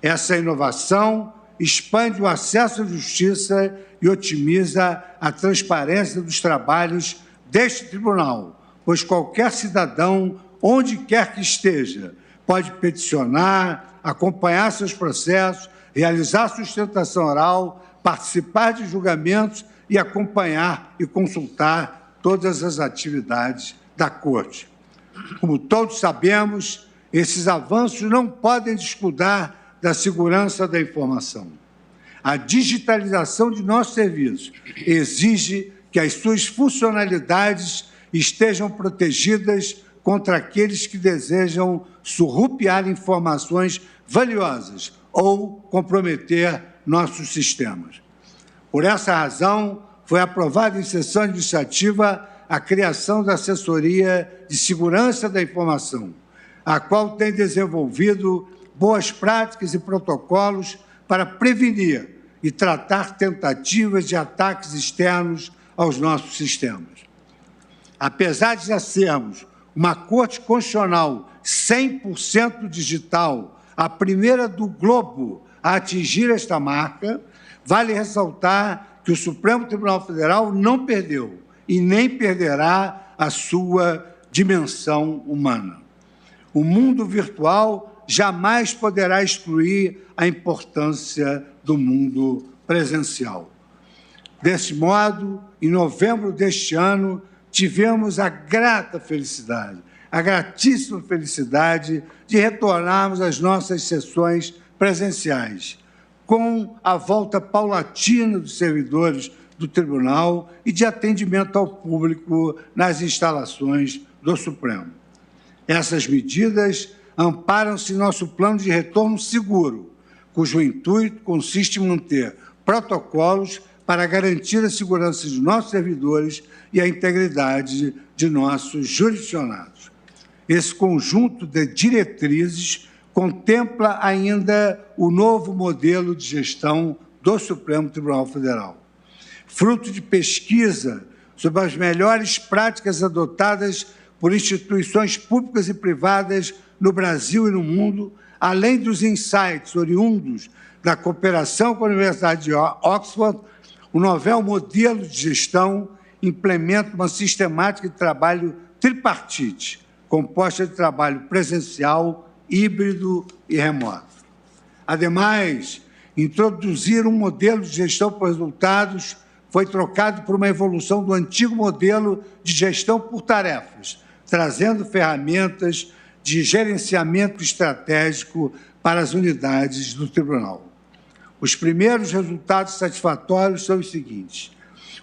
Essa inovação expande o acesso à justiça e otimiza a transparência dos trabalhos deste tribunal, pois qualquer cidadão, onde quer que esteja, pode peticionar, acompanhar seus processos, realizar sustentação oral, participar de julgamentos e acompanhar e consultar todas as atividades da Corte. Como todos sabemos, esses avanços não podem descuidar da segurança da informação. A digitalização de nossos serviços exige que as suas funcionalidades estejam protegidas contra aqueles que desejam surrupiar informações valiosas ou comprometer nossos sistemas. Por essa razão, foi aprovada em sessão administrativa a criação da Assessoria de Segurança da Informação, a qual tem desenvolvido boas práticas e protocolos para prevenir e tratar tentativas de ataques externos aos nossos sistemas. Apesar de já sermos uma Corte Constitucional 100% digital, a primeira do globo a atingir esta marca, vale ressaltar que o Supremo Tribunal Federal não perdeu e nem perderá a sua dimensão humana. O mundo virtual jamais poderá excluir a importância do mundo presencial. Desse modo, em novembro deste ano, tivemos a gratíssima felicidade de retornarmos às nossas sessões presenciais, com a volta paulatina dos servidores do Tribunal e de atendimento ao público nas instalações do Supremo. Essas medidas amparam-se em nosso plano de retorno seguro, cujo intuito consiste em manter protocolos para garantir a segurança de nossos servidores e a integridade de nossos jurisdicionados. Esse conjunto de diretrizes contempla ainda o novo modelo de gestão do Supremo Tribunal Federal, fruto de pesquisa sobre as melhores práticas adotadas por instituições públicas e privadas no Brasil e no mundo, além dos insights oriundos da cooperação com a Universidade de Oxford. O novel modelo de gestão implementa uma sistemática de trabalho tripartite, composta de trabalho presencial, híbrido e remoto. Ademais, introduzir um modelo de gestão por resultados foi trocado por uma evolução do antigo modelo de gestão por tarefas, trazendo ferramentas de gerenciamento estratégico para as unidades do Tribunal. Os primeiros resultados satisfatórios são os seguintes: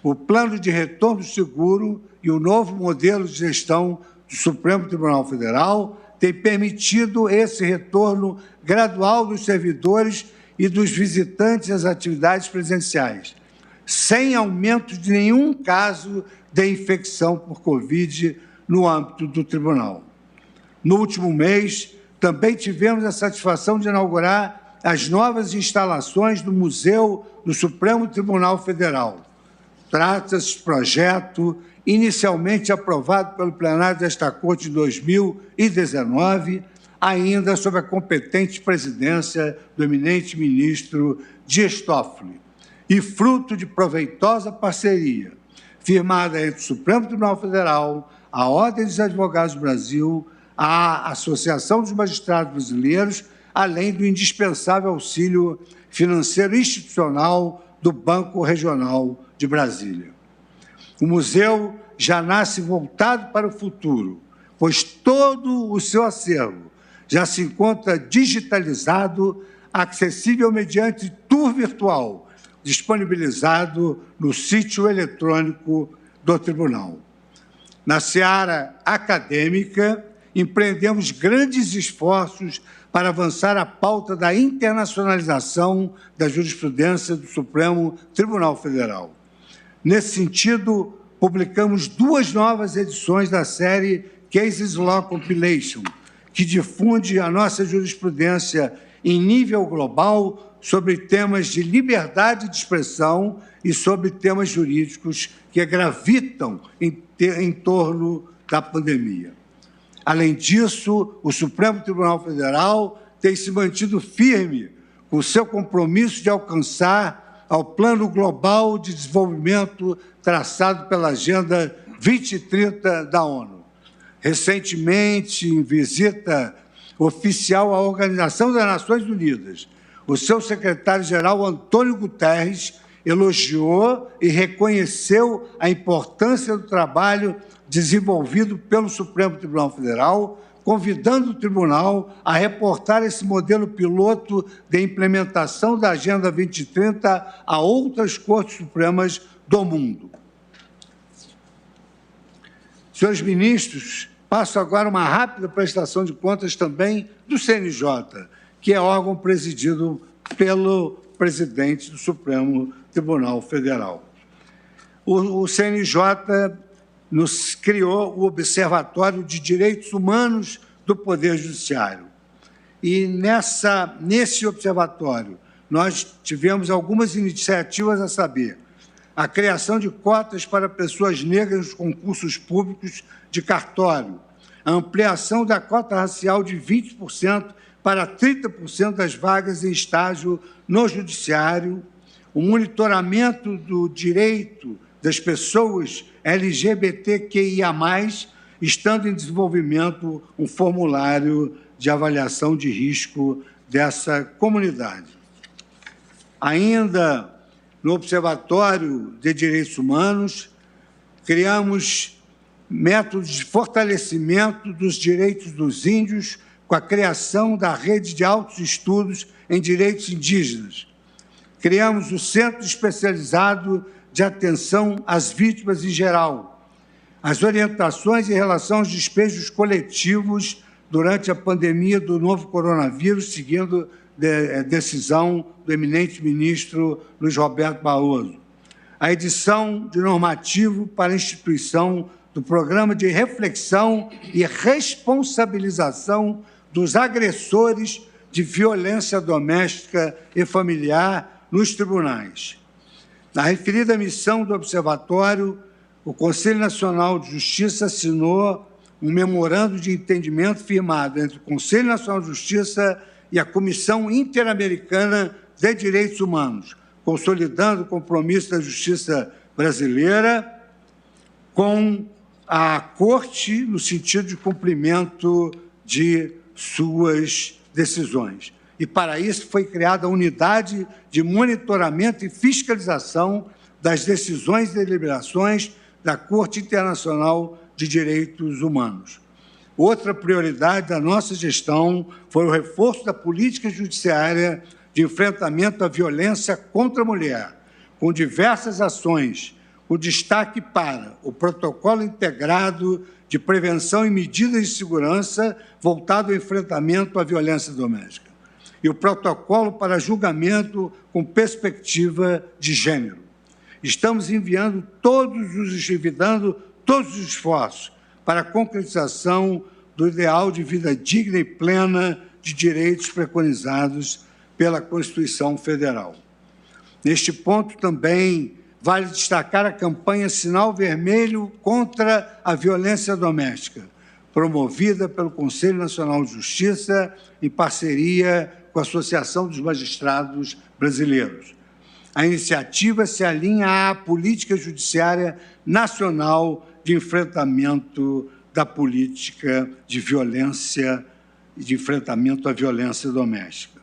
o plano de retorno seguro e o novo modelo de gestão do Supremo Tribunal Federal têm permitido esse retorno gradual dos servidores e dos visitantes às atividades presenciais, sem aumento de nenhum caso de infecção por Covid no âmbito do Tribunal. No último mês, também tivemos a satisfação de inaugurar as novas instalações do Museu do Supremo Tribunal Federal. Trata-se de projeto inicialmente aprovado pelo plenário desta Corte em 2019, ainda sob a competente presidência do eminente ministro Dias Toffoli, e fruto de proveitosa parceria firmada entre o Supremo Tribunal Federal, à Ordem dos Advogados do Brasil, à Associação dos Magistrados Brasileiros, além do indispensável auxílio financeiro institucional do Banco Regional de Brasília. O museu já nasce voltado para o futuro, pois todo o seu acervo já se encontra digitalizado, acessível mediante tour virtual, disponibilizado no sítio eletrônico do Tribunal. Na seara acadêmica, empreendemos grandes esforços para avançar a pauta da internacionalização da jurisprudência do Supremo Tribunal Federal. Nesse sentido, publicamos 2 novas edições da série Cases Law Compilation, que difunde a nossa jurisprudência em nível global sobre temas de liberdade de expressão e sobre temas jurídicos que gravitam em torno da pandemia. Além disso, o Supremo Tribunal Federal tem se mantido firme com seu compromisso de alcançar ao Plano Global de Desenvolvimento traçado pela Agenda 2030 da ONU. Recentemente, em visita oficial à Organização das Nações Unidas, o seu secretário-geral, Antônio Guterres, elogiou e reconheceu a importância do trabalho desenvolvido pelo Supremo Tribunal Federal, convidando o Tribunal a reportar esse modelo piloto de implementação da Agenda 2030 a outras Cortes Supremas do mundo. Senhores ministros, passo agora uma rápida prestação de contas também do CNJ, que é órgão presidido pelo presidente do Supremo Tribunal Federal. O CNJ nos criou o Observatório de Direitos Humanos do Poder Judiciário. E nesse observatório, nós tivemos algumas iniciativas a saber: a criação de cotas para pessoas negras nos concursos públicos de cartório, a ampliação da cota racial de 20% para 30% das vagas em estágio no Judiciário, o monitoramento do direito das pessoas LGBTQIA+, estando em desenvolvimento um formulário de avaliação de risco dessa comunidade. Ainda no Observatório de Direitos Humanos, criamos métodos de fortalecimento dos direitos dos índios com a criação da rede de altos estudos em direitos indígenas. Criamos o Centro Especializado de Atenção às Vítimas em Geral. As orientações em relação aos despejos coletivos durante a pandemia do novo coronavírus, seguindo a decisão do eminente ministro Luiz Roberto Barroso. A edição de normativo para a instituição do Programa de Reflexão e Responsabilização dos agressores de violência doméstica e familiar nos tribunais. Na referida missão do Observatório, o Conselho Nacional de Justiça assinou um memorando de entendimento firmado entre o Conselho Nacional de Justiça e a Comissão Interamericana de Direitos Humanos, consolidando o compromisso da justiça brasileira com a Corte no sentido de cumprimento de suas decisões. E, para isso, foi criada a Unidade de Monitoramento e Fiscalização das Decisões e Deliberações da Corte Internacional de Direitos Humanos. Outra prioridade da nossa gestão foi o reforço da política judiciária de enfrentamento à violência contra a mulher, com diversas ações, com destaque para o Protocolo Integrado de Prevenção e Medidas de Segurança voltado ao enfrentamento à violência doméstica, e o Protocolo para Julgamento com Perspectiva de Gênero. Estamos enviando todos os esforços para a concretização do ideal de vida digna e plena de direitos preconizados pela Constituição Federal. Neste ponto, também vale destacar a campanha Sinal Vermelho contra a Violência Doméstica, promovida pelo Conselho Nacional de Justiça em parceria com a Associação dos Magistrados Brasileiros. A iniciativa se alinha à política judiciária nacional de enfrentamento da política de violência e de enfrentamento à violência doméstica.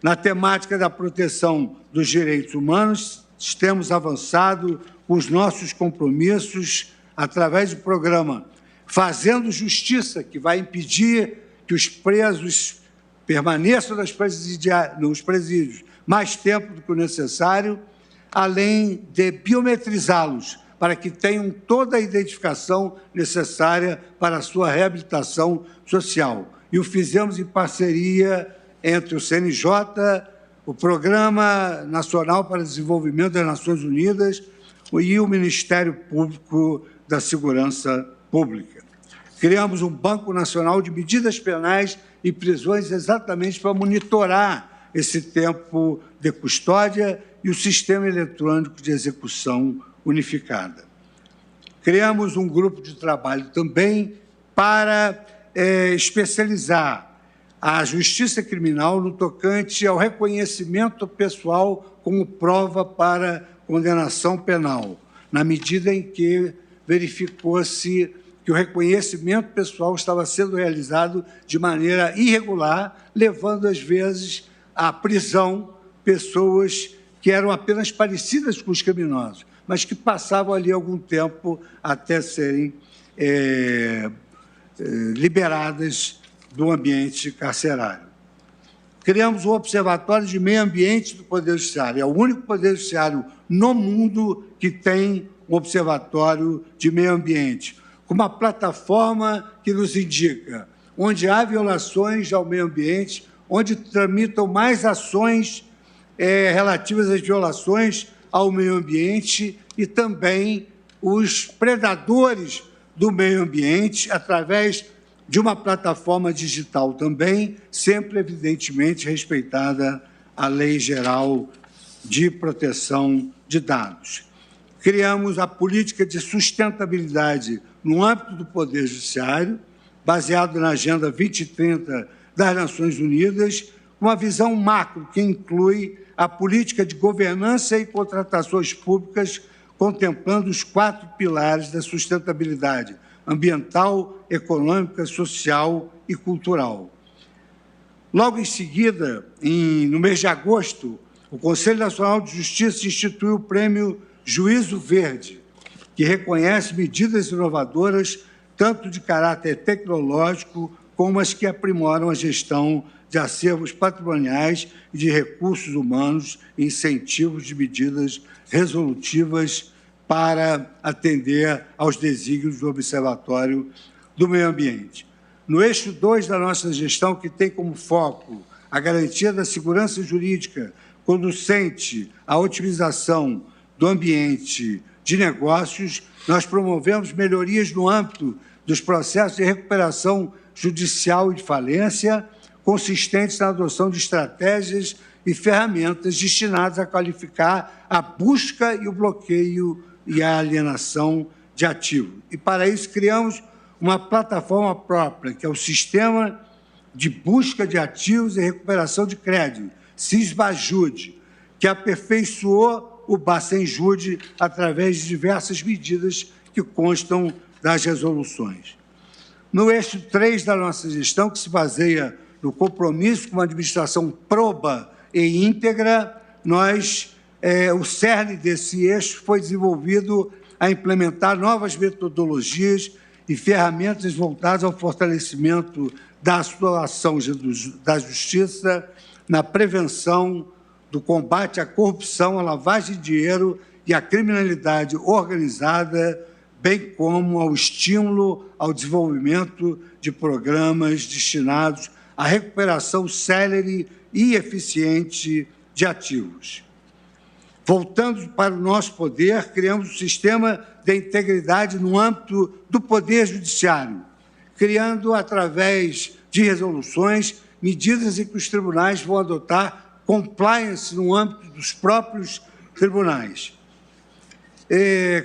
Na temática da proteção dos direitos humanos, temos avançado com os nossos compromissos através do programa Fazendo Justiça, que vai impedir que os presos permaneçam nos presídios mais tempo do que o necessário, além de biometrizá-los, para que tenham toda a identificação necessária para a sua reabilitação social. E o fizemos em parceria entre o CNJ, o Programa Nacional para o Desenvolvimento das Nações Unidas e o Ministério Público da Segurança Pública. Criamos um Banco Nacional de Medidas Penais e Prisões exatamente para monitorar esse tempo de custódia e o Sistema Eletrônico de Execução Unificada. Criamos um grupo de trabalho também para especializar a justiça criminal no tocante ao reconhecimento pessoal como prova para condenação penal, na medida em que verificou-se que o reconhecimento pessoal estava sendo realizado de maneira irregular, levando, às vezes, à prisão pessoas que eram apenas parecidas com os criminosos, mas que passavam ali algum tempo até serem liberadas do ambiente carcerário. Criamos o Observatório de Meio Ambiente do Poder Judiciário. É o único Poder Judiciário no mundo que tem um observatório de meio ambiente, com uma plataforma que nos indica onde há violações ao meio ambiente, onde tramitam mais ações relativas às violações ao meio ambiente e também os predadores do meio ambiente, através de uma plataforma digital também, sempre, evidentemente, respeitada a Lei Geral de Proteção de Dados. Criamos a política de sustentabilidade no âmbito do Poder Judiciário, baseado na Agenda 2030 das Nações Unidas, uma visão macro que inclui a política de governança e contratações públicas, contemplando os 4 pilares da sustentabilidade: ambiental, econômica, social e cultural. Logo em seguida, no mês de agosto, o Conselho Nacional de Justiça instituiu o Prêmio Juízo Verde, que reconhece medidas inovadoras, tanto de caráter tecnológico, como as que aprimoram a gestão de acervos patrimoniais e de recursos humanos e incentivos de medidas resolutivas para atender aos desígnios do Observatório do Meio Ambiente. No eixo 2 da nossa gestão, que tem como foco a garantia da segurança jurídica conducente à otimização do ambiente de negócios, nós promovemos melhorias no âmbito dos processos de recuperação judicial e de falência, consistentes na adoção de estratégias e ferramentas destinadas a qualificar a busca e o bloqueio e a alienação de ativos. E, para isso, criamos uma plataforma própria, que é o Sistema de Busca de Ativos e Recuperação de Crédito, SISBAJUDE, que aperfeiçoou o Bacenjude através de diversas medidas que constam das resoluções. No eixo 3 da nossa gestão, que se baseia no compromisso com uma administração proba e íntegra, o cerne desse eixo foi desenvolvido a implementar novas metodologias e ferramentas voltadas ao fortalecimento da atuação da Justiça na prevenção do combate à corrupção, à lavagem de dinheiro e à criminalidade organizada, bem como ao estímulo ao desenvolvimento de programas destinados à recuperação célere e eficiente de ativos. Voltando para o nosso poder, criamos um sistema de integridade no âmbito do Poder Judiciário, criando, através de resoluções, medidas em que os tribunais vão adotar compliance no âmbito dos próprios tribunais.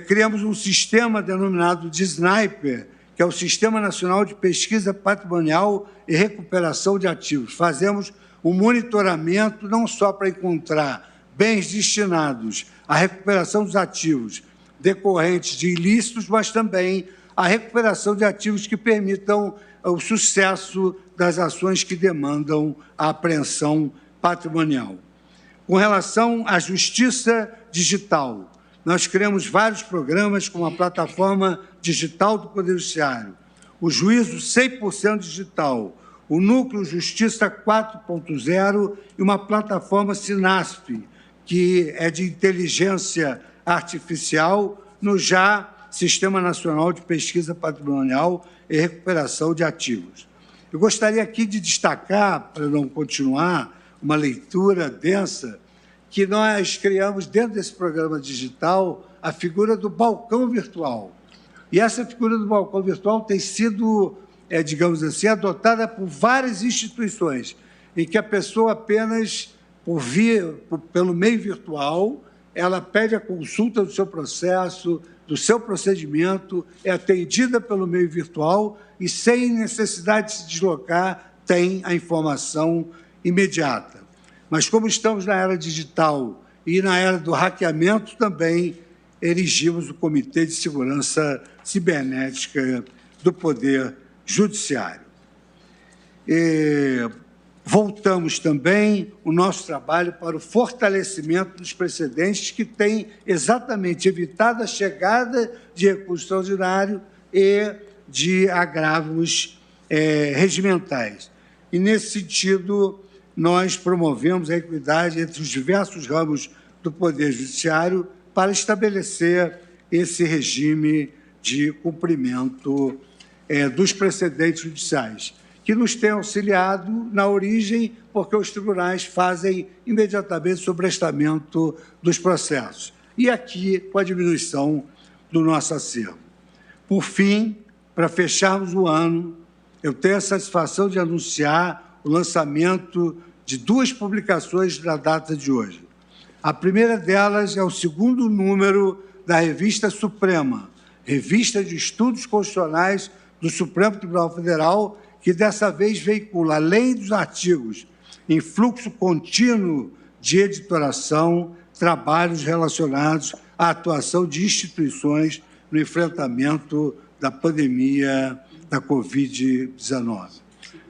Criamos um sistema denominado de SNIPER, que é o Sistema Nacional de Pesquisa Patrimonial e Recuperação de Ativos. Fazemos um monitoramento não só para encontrar bens destinados à recuperação dos ativos, decorrentes de ilícitos, mas também a recuperação de ativos que permitam o sucesso das ações que demandam a apreensão patrimonial. Com relação à justiça digital, nós criamos vários programas como a plataforma digital do Poder Judiciário, o juízo 100% digital, o Núcleo Justiça 4.0 e uma plataforma Sinasp, que é de inteligência artificial no já Sistema Nacional de Pesquisa Patrimonial e Recuperação de Ativos. Eu gostaria aqui de destacar, para não continuar uma leitura densa, que nós criamos dentro desse programa digital a figura do balcão virtual. E essa figura do balcão virtual tem sido, digamos assim, adotada por várias instituições, em que a pessoa apenas, pelo meio virtual, ela pede a consulta do seu processo, do seu procedimento, é atendida pelo meio virtual e, sem necessidade de se deslocar, tem a informação imediata. Mas, como estamos na era digital e na era do hackeamento, também erigimos o Comitê de Segurança Cibernética do Poder Judiciário. Voltamos também o nosso trabalho para o fortalecimento dos precedentes que têm exatamente evitado a chegada de recurso extraordinário e de agravos regimentais. E, nesse sentido, nós promovemos a equidade entre os diversos ramos do Poder Judiciário para estabelecer esse regime de cumprimento dos precedentes judiciais, que nos tem auxiliado na origem, porque os tribunais fazem imediatamente sobrestamento dos processos. E aqui, com a diminuição do nosso acervo. Por fim, para fecharmos o ano, eu tenho a satisfação de anunciar o lançamento de 2 publicações na data de hoje. A primeira delas é o 2º número da Revista Suprema, Revista de Estudos Constitucionais do Supremo Tribunal Federal, que dessa vez veicula, além dos artigos em fluxo contínuo de editoração, trabalhos relacionados à atuação de instituições no enfrentamento da pandemia da Covid-19.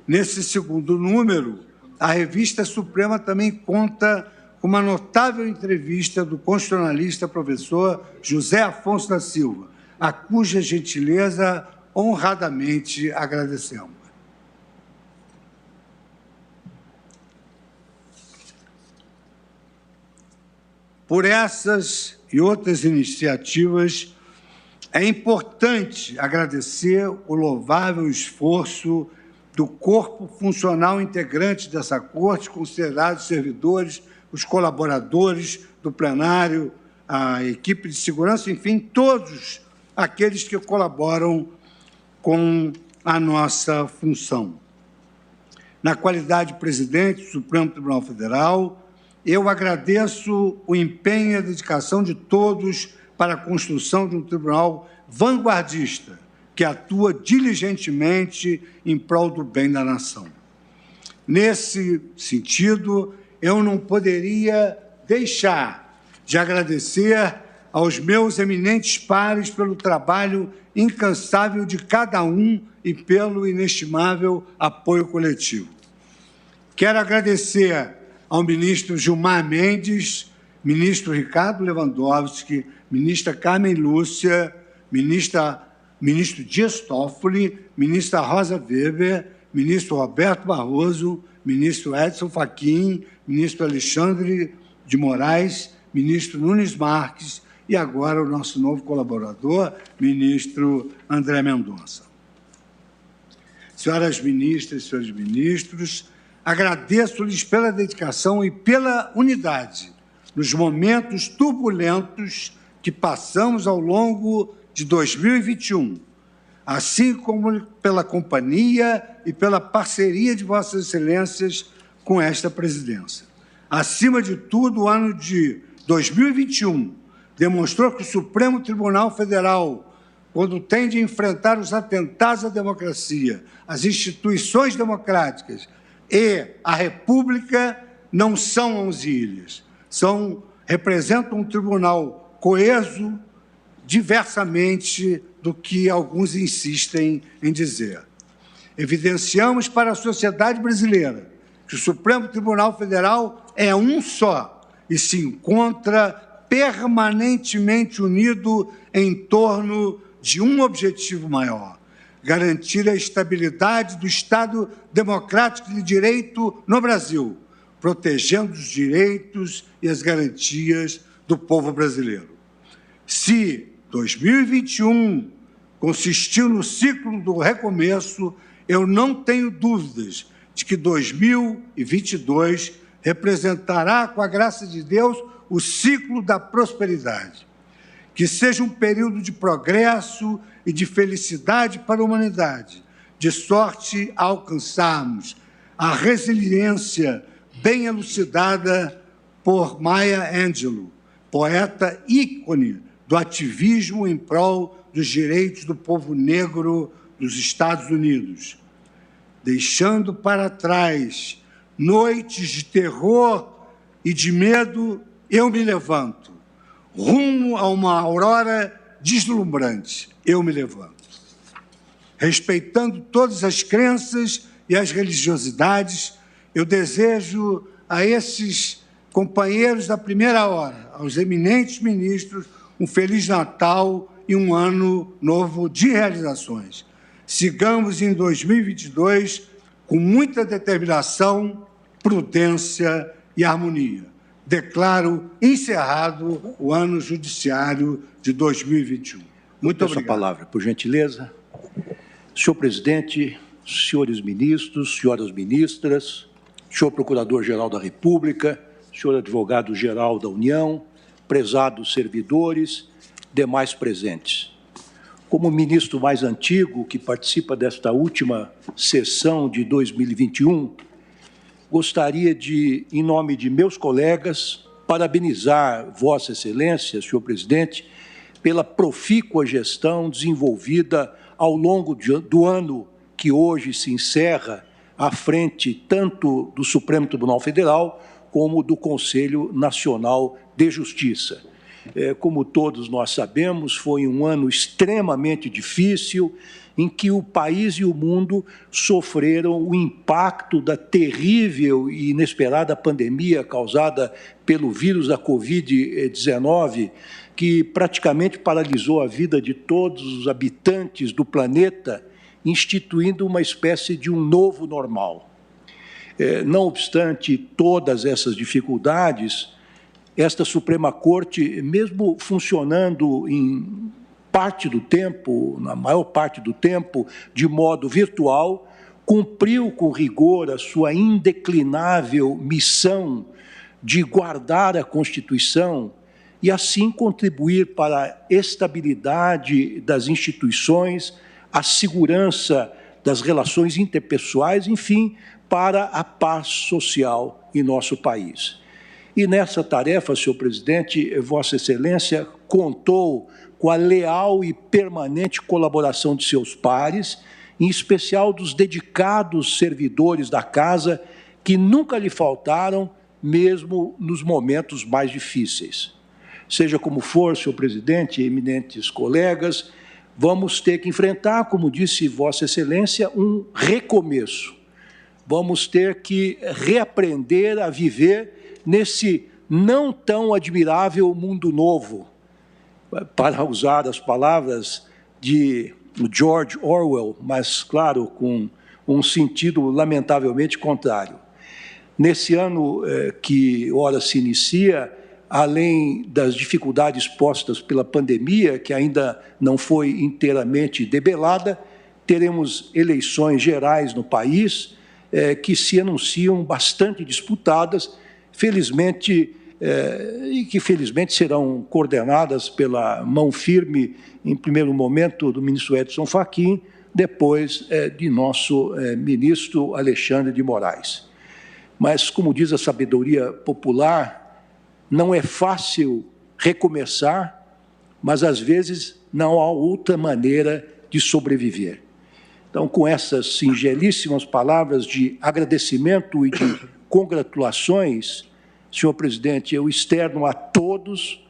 Nesse 2º número, a Revista Suprema também conta com uma notável entrevista do constitucionalista professor José Afonso da Silva, a cuja gentileza honradamente agradecemos. Por essas e outras iniciativas, é importante agradecer o louvável esforço do corpo funcional integrante dessa Corte, considerados servidores, os colaboradores do plenário, a equipe de segurança, enfim, todos aqueles que colaboram com a nossa função. Na qualidade de presidente do Supremo Tribunal Federal, eu agradeço o empenho e a dedicação de todos para a construção de um tribunal vanguardista, que atua diligentemente em prol do bem da nação. Nesse sentido, eu não poderia deixar de agradecer aos meus eminentes pares pelo trabalho incansável de cada um e pelo inestimável apoio coletivo. Quero agradecer ao ministro Gilmar Mendes, ministro Ricardo Lewandowski, ministra Carmen Lúcia, ministro Dias Toffoli, ministra Rosa Weber, ministro Roberto Barroso, ministro Edson Fachin, ministro Alexandre de Moraes, ministro Nunes Marques e agora o nosso novo colaborador, ministro André Mendonça. Senhoras ministras, senhores ministros, agradeço-lhes pela dedicação e pela unidade nos momentos turbulentos que passamos ao longo de 2021, assim como pela companhia e pela parceria de Vossas Excelências com esta presidência. Acima de tudo, o ano de 2021 demonstrou que o Supremo Tribunal Federal, quando tem de enfrentar os atentados à democracia, as instituições democráticas e a República, não são 11 ilhas, representam um tribunal coeso, diversamente do que alguns insistem em dizer. Evidenciamos para a sociedade brasileira que o Supremo Tribunal Federal é um só e se encontra permanentemente unido em torno de um objetivo maior: garantir a estabilidade do Estado democrático de direito no Brasil, protegendo os direitos e as garantias do povo brasileiro. Se 2021 consistiu no ciclo do recomeço, eu não tenho dúvidas de que 2022 representará, com a graça de Deus, o ciclo da prosperidade. Que seja um período de progresso e de felicidade para a humanidade, de sorte a alcançarmos a resiliência bem elucidada por Maya Angelou, poeta ícone do ativismo em prol dos direitos do povo negro dos Estados Unidos, deixando para trás noites de terror e de medo, eu me levanto, rumo a uma aurora deslumbrante, eu me levanto. Respeitando todas as crenças e as religiosidades, eu desejo a esses companheiros da primeira hora, aos eminentes ministros, um Feliz Natal e um ano novo de realizações. Sigamos em 2022 com muita determinação, prudência e harmonia. Declaro encerrado o ano judiciário de 2021. Muito obrigado. Peço a palavra, por gentileza. Senhor presidente, senhores ministros, senhoras ministras, senhor procurador-geral da República, senhor advogado-geral da União, prezados servidores, demais presentes. Como ministro mais antigo que participa desta última sessão de 2021, gostaria de, em nome de meus colegas, parabenizar Vossa Excelência, senhor presidente, pela profícua gestão desenvolvida ao longo do ano que hoje se encerra à frente tanto do Supremo Tribunal Federal como do Conselho Nacional de Justiça. Como todos nós sabemos, foi um ano extremamente difícil, em que o país e o mundo sofreram o impacto da terrível e inesperada pandemia causada pelo vírus da Covid-19, que praticamente paralisou a vida de todos os habitantes do planeta, instituindo uma espécie de um novo normal. Não obstante todas essas dificuldades, esta Suprema Corte, mesmo funcionando em parte do tempo, na maior parte do tempo, de modo virtual, cumpriu com rigor a sua indeclinável missão de guardar a Constituição e, assim, contribuir para a estabilidade das instituições, a segurança das relações interpessoais, enfim, para a paz social em nosso país. E nessa tarefa, senhor presidente, Vossa Excelência contou com a leal e permanente colaboração de seus pares, em especial dos dedicados servidores da Casa, que nunca lhe faltaram, mesmo nos momentos mais difíceis. Seja como for, senhor presidente, eminentes colegas, vamos ter que enfrentar, como disse Vossa Excelência, um recomeço. Vamos ter que reaprender a viver nesse não tão admirável mundo novo, para usar as palavras de George Orwell, mas, claro, com um sentido lamentavelmente contrário. Nesse ano que ora se inicia, além das dificuldades postas pela pandemia, que ainda não foi inteiramente debelada, teremos eleições gerais no país que se anunciam bastante disputadas, felizmente, e que felizmente serão coordenadas pela mão firme, em primeiro momento, do ministro Edson Fachin, depois de nosso ministro Alexandre de Moraes. Mas, como diz a sabedoria popular, não é fácil recomeçar, mas, às vezes, não há outra maneira de sobreviver. Então, com essas singelíssimas palavras de agradecimento e de congratulações, senhor presidente, eu externo a todos,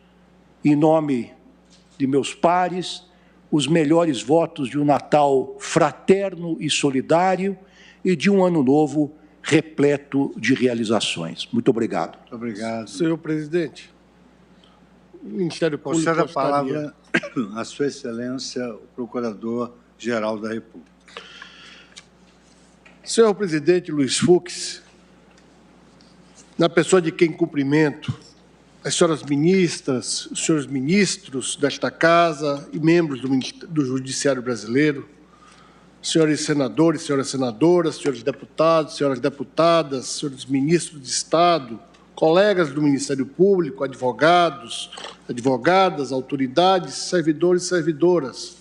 em nome de meus pares, os melhores votos de um Natal fraterno e solidário e de um ano novo repleto de realizações. Muito obrigado. Muito obrigado. Senhor presidente, o Ministério Público Conceda a palavra à Sua Excelência, o Procurador-Geral da República. Senhor presidente Luiz Fux, na pessoa de quem cumprimento as senhoras ministras, os senhores ministros desta Casa e membros do Judiciário Brasileiro, senhores senadores, senhoras senadoras, senhores deputados, senhoras deputadas, senhores ministros de Estado, colegas do Ministério Público, advogados, advogadas, autoridades, servidores e servidoras.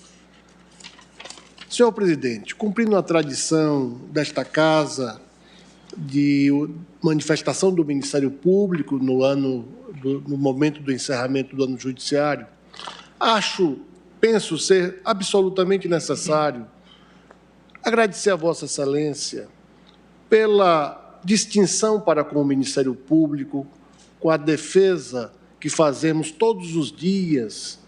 Senhor presidente, cumprindo a tradição desta Casa de manifestação do Ministério Público no momento do encerramento do ano judiciário, penso ser absolutamente necessário agradecer a Vossa Excelência pela distinção para com o Ministério Público, com a defesa que fazemos todos os dias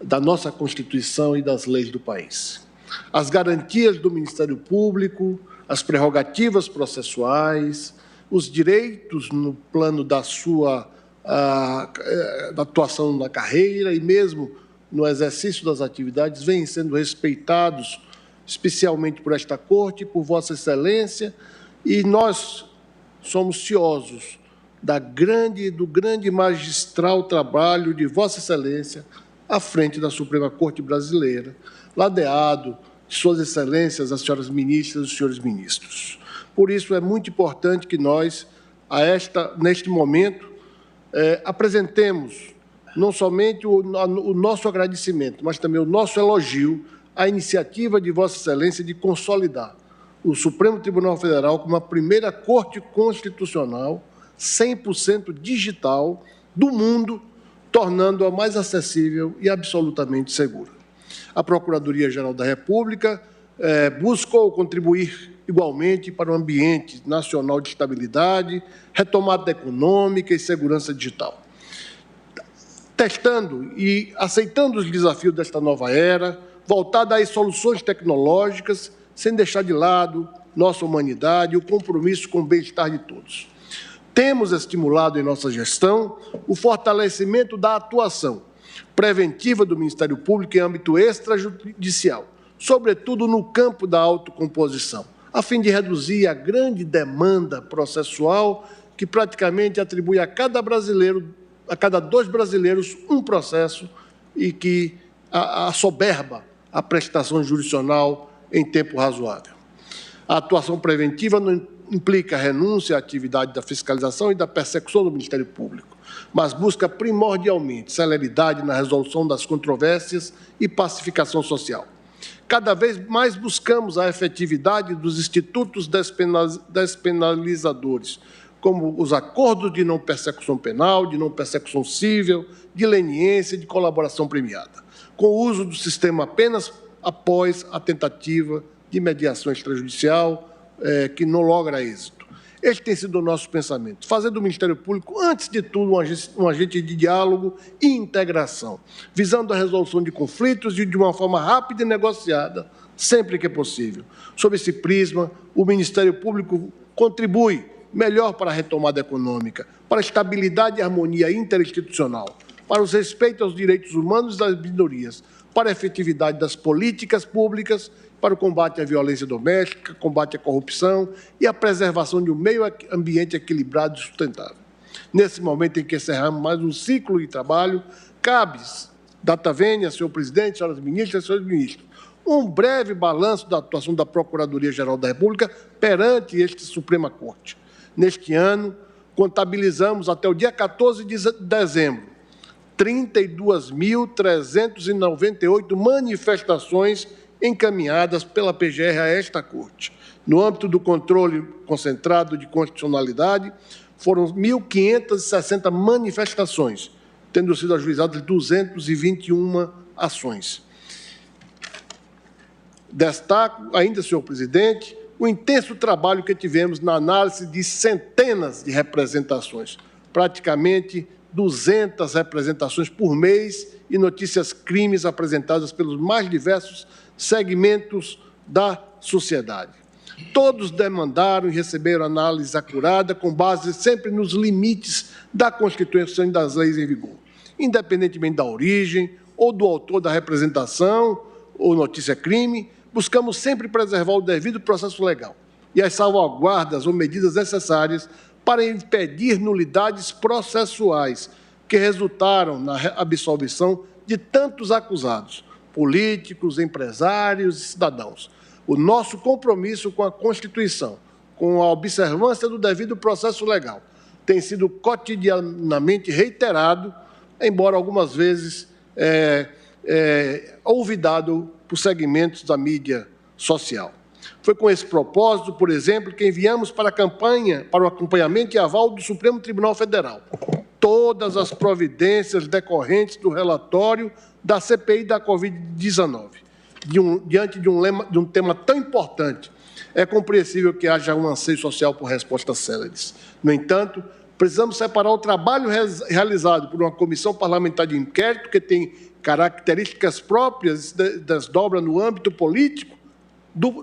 da nossa Constituição e das leis do país. As garantias do Ministério Público, as prerrogativas processuais, os direitos no plano da sua da atuação na carreira e mesmo no exercício das atividades vêm sendo respeitados especialmente por esta Corte e por Vossa Excelência, e nós somos ciosos do grande magistral trabalho de Vossa Excelência à frente da Suprema Corte Brasileira, ladeado de Suas Excelências, as senhoras ministras e os senhores ministros. Por isso, é muito importante que nós, neste momento, apresentemos não somente o nosso agradecimento, mas também o nosso elogio à iniciativa de Vossa Excelência de consolidar o Supremo Tribunal Federal como a primeira Corte Constitucional 100% digital do mundo, tornando-a mais acessível e absolutamente segura. A Procuradoria-Geral da República buscou contribuir igualmente para um ambiente nacional de estabilidade, retomada econômica e segurança digital. Testando e aceitando os desafios desta nova era, voltada às soluções tecnológicas, sem deixar de lado nossa humanidade e o compromisso com o bem-estar de todos. Temos estimulado em nossa gestão o fortalecimento da atuação preventiva do Ministério Público em âmbito extrajudicial, sobretudo no campo da autocomposição, a fim de reduzir a grande demanda processual que praticamente atribui a cada dois brasileiros um processo e que assoberba a prestação jurisdicional em tempo razoável. A atuação preventiva não implica renúncia à atividade da fiscalização e da persecução do Ministério Público, mas busca primordialmente celeridade na resolução das controvérsias e pacificação social. Cada vez mais buscamos a efetividade dos institutos despenalizadores, como os acordos de não persecução penal, de não persecução civil, de leniência e de colaboração premiada, com o uso do sistema apenas após a tentativa de mediação extrajudicial, que não logra êxito. Este tem sido o nosso pensamento, fazer do Ministério Público, antes de tudo, um agente de diálogo e integração, visando a resolução de conflitos de uma forma rápida e negociada, sempre que possível. Sob esse prisma, o Ministério Público contribui melhor para a retomada econômica, para a estabilidade e harmonia interinstitucional, para os respeitos aos direitos humanos das minorias, para a efetividade das políticas públicas, para o combate à violência doméstica, combate à corrupção e a preservação de um meio ambiente equilibrado e sustentável. Nesse momento em que encerramos mais um ciclo de trabalho, cabe, data vênia, senhor presidente, senhoras ministras e senhores ministros, um breve balanço da atuação da Procuradoria-Geral da República perante esta Suprema Corte. Neste ano, contabilizamos até o dia 14 de dezembro 32.398 manifestações encaminhadas pela PGR a esta Corte. No âmbito do controle concentrado de constitucionalidade, foram 1.560 manifestações, tendo sido ajuizadas 221 ações. Destaco ainda, senhor presidente, o intenso trabalho que tivemos na análise de centenas de representações, praticamente 200 representações por mês e notícias crimes apresentadas pelos mais diversos segmentos da sociedade. Todos demandaram e receberam análise acurada, com base sempre nos limites da Constituição e das leis em vigor, independentemente da origem ou do autor da representação ou notícia-crime. Buscamos sempre preservar o devido processo legal e as salvaguardas ou medidas necessárias para impedir nulidades processuais que resultaram na absolvição de tantos acusados, políticos, empresários e cidadãos. O nosso compromisso com a Constituição, com a observância do devido processo legal, tem sido cotidianamente reiterado, embora algumas vezes olvidado por segmentos da mídia social. Foi com esse propósito, por exemplo, que enviamos para a campanha, para o acompanhamento e aval do Supremo Tribunal Federal, todas as providências decorrentes do relatório da CPI da Covid-19. Diante de um tema tão importante, é compreensível que haja um anseio social por respostas céleres. No entanto, precisamos separar o trabalho realizado por uma comissão parlamentar de inquérito, que tem características próprias, desdobra no âmbito político,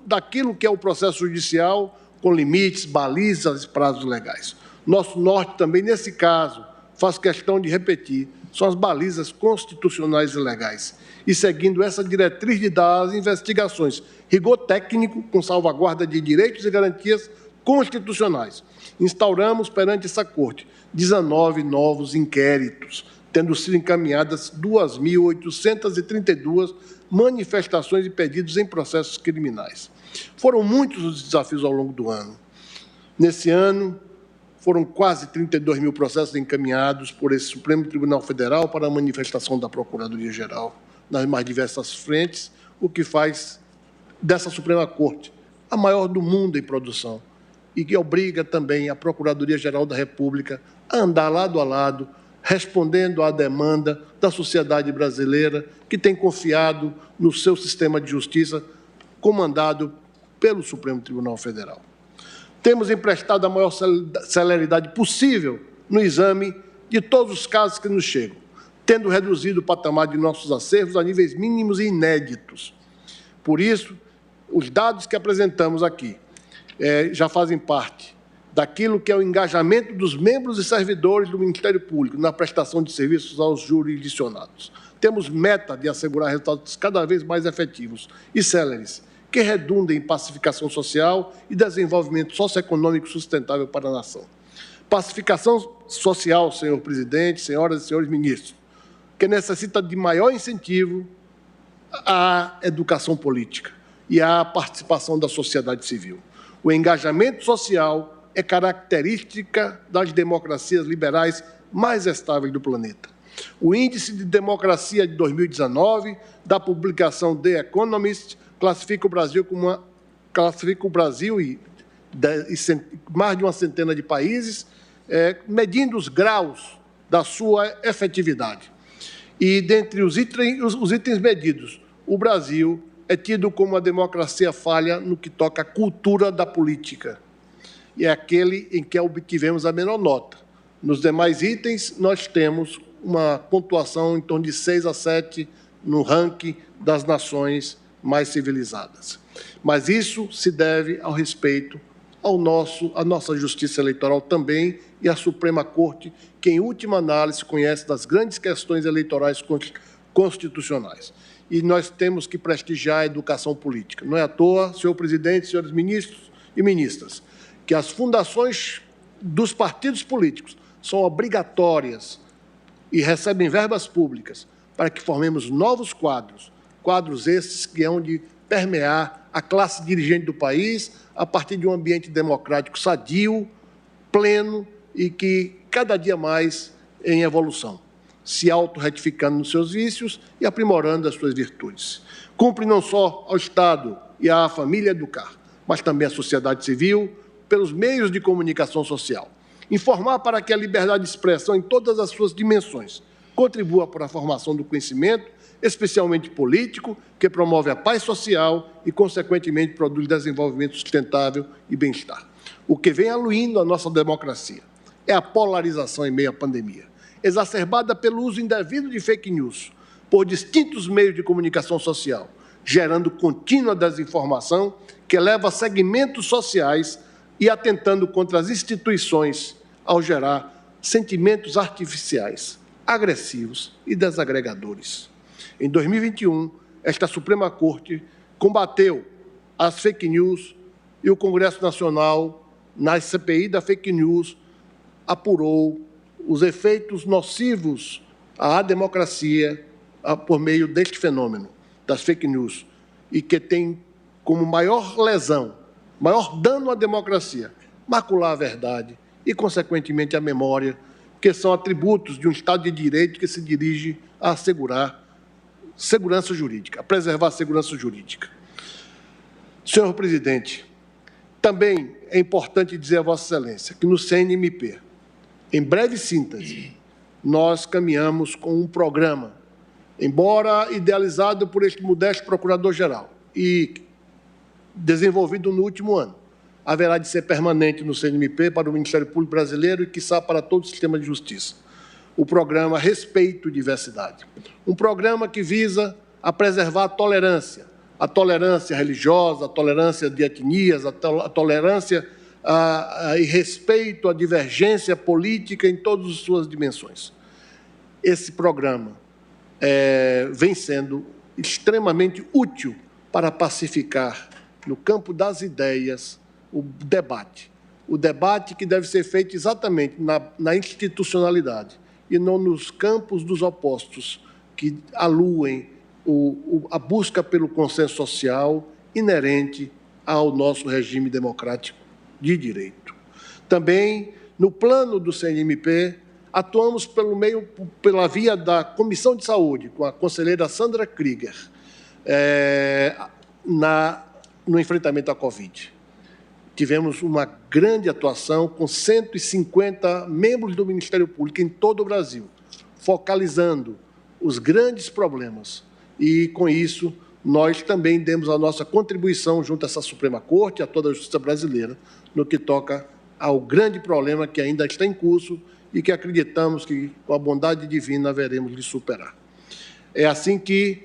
daquilo que é o processo judicial, com limites, balizas e prazos legais. Nosso norte também, nesse caso, faz questão de repetir, são as balizas constitucionais e legais. E seguindo essa diretriz das investigações, rigor técnico com salvaguarda de direitos e garantias constitucionais, instauramos perante essa Corte 19 novos inquéritos, tendo sido encaminhadas 2.832 manifestações e pedidos em processos criminais. Foram muitos os desafios ao longo do ano. Nesse ano, foram quase 32 mil processos encaminhados por esse Supremo Tribunal Federal para a manifestação da Procuradoria-Geral nas mais diversas frentes, o que faz dessa Suprema Corte a maior do mundo em produção e que obriga também a Procuradoria-Geral da República a andar lado a lado, respondendo à demanda da sociedade brasileira, que tem confiado no seu sistema de justiça, comandado pelo Supremo Tribunal Federal. Temos emprestado a maior celeridade possível no exame de todos os casos que nos chegam, tendo reduzido o patamar de nossos acervos a níveis mínimos e inéditos. Por isso, os dados que apresentamos aqui já fazem parte daquilo que é o engajamento dos membros e servidores do Ministério Público na prestação de serviços aos jurisdicionados. Temos meta de assegurar resultados cada vez mais efetivos e céleres, que redundem em pacificação social e desenvolvimento socioeconômico sustentável para a nação. Pacificação social, senhor presidente, senhoras e senhores ministros, que necessita de maior incentivo à educação política e à participação da sociedade civil. O engajamento social é característica das democracias liberais mais estáveis do planeta. O Índice de Democracia de 2019, da publicação The Economist, classifica o Brasil e mais de uma centena de países, medindo os graus da sua efetividade. E, dentre os itens medidos, o Brasil é tido como uma democracia falha no que toca à cultura da política. E é aquele em que obtivemos a menor nota. Nos demais itens, nós temos uma pontuação em torno de 6 a 7 no ranking das nações mais civilizadas. Mas isso se deve ao respeito à nossa justiça eleitoral também e à Suprema Corte, que, em última análise, conhece das grandes questões eleitorais constitucionais. E nós temos que prestigiar a educação política. Não é à toa, senhor presidente, senhores ministros e ministras, que as fundações dos partidos políticos são obrigatórias e recebem verbas públicas para que formemos novos quadros esses que hão de permear a classe dirigente do país a partir de um ambiente democrático sadio, pleno e que cada dia mais em evolução, se auto-retificando nos seus vícios e aprimorando as suas virtudes. Cumpre não só ao Estado e à família educar, mas também à sociedade civil, pelos meios de comunicação social. Informar para que a liberdade de expressão em todas as suas dimensões contribua para a formação do conhecimento, especialmente político, que promove a paz social e, consequentemente, produz desenvolvimento sustentável e bem-estar. O que vem aluindo a nossa democracia é a polarização em meio à pandemia. exacerbada pelo uso indevido de fake news por distintos meios de comunicação social, gerando contínua desinformação que leva a segmentos sociais e atentando contra as instituições ao gerar sentimentos artificiais, agressivos e desagregadores. Em 2021, esta Suprema Corte combateu as fake news e o Congresso Nacional, na CPI da fake news, apurou os efeitos nocivos à democracia por meio deste fenômeno, das fake news, e que tem como maior lesão, maior dano à democracia, macular a verdade e, consequentemente, a memória, que são atributos de um Estado de Direito que se dirige a assegurar segurança jurídica, a preservar a segurança jurídica. Senhor presidente, também é importante dizer a Vossa Excelência que no CNMP, em breve síntese, nós caminhamos com um programa, embora idealizado por este modesto Procurador-Geral e desenvolvido no último ano, haverá de ser permanente no CNMP para o Ministério Público Brasileiro e, quiçá, para todo o sistema de justiça. O programa Respeito e Diversidade. Um programa que visa a preservar a tolerância religiosa, a tolerância de etnias, a tolerância e respeito à divergência política em todas as suas dimensões. Esse programa vem sendo extremamente útil para pacificar, no campo das ideias, o debate que deve ser feito exatamente na institucionalidade e não nos campos dos opostos que aluem a busca pelo consenso social inerente ao nosso regime democrático de direito. Também, no plano do CNMP, atuamos pela via da Comissão de Saúde, com a conselheira Sandra Krieger, no enfrentamento à Covid. Tivemos uma grande atuação com 150 membros do Ministério Público em todo o Brasil, focalizando os grandes problemas. E, com isso, nós também demos a nossa contribuição junto a essa Suprema Corte, a toda a justiça brasileira, no que toca ao grande problema que ainda está em curso e que acreditamos que, com a bondade divina, haveremos de superar. É assim que,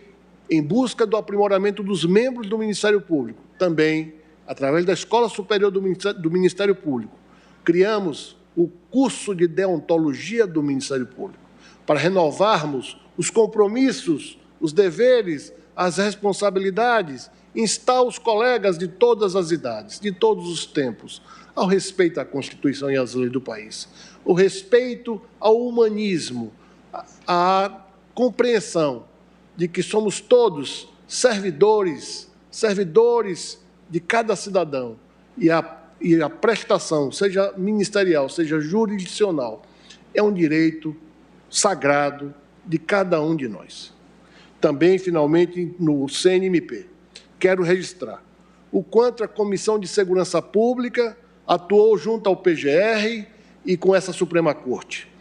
em busca do aprimoramento dos membros do Ministério Público, também, através da Escola Superior do Ministério Público, criamos o curso de deontologia do Ministério Público, para renovarmos os compromissos, os deveres, as responsabilidades, instar os colegas de todas as idades, de todos os tempos, ao respeito à Constituição e às leis do país, o respeito ao humanismo, à compreensão de que somos todos servidores de cada cidadão e a prestação, seja ministerial, seja jurisdicional, é um direito sagrado de cada um de nós. Também, finalmente, no CNMP, quero registrar o quanto a Comissão de Segurança Pública atuou junto ao PGR e com essa Suprema Corte.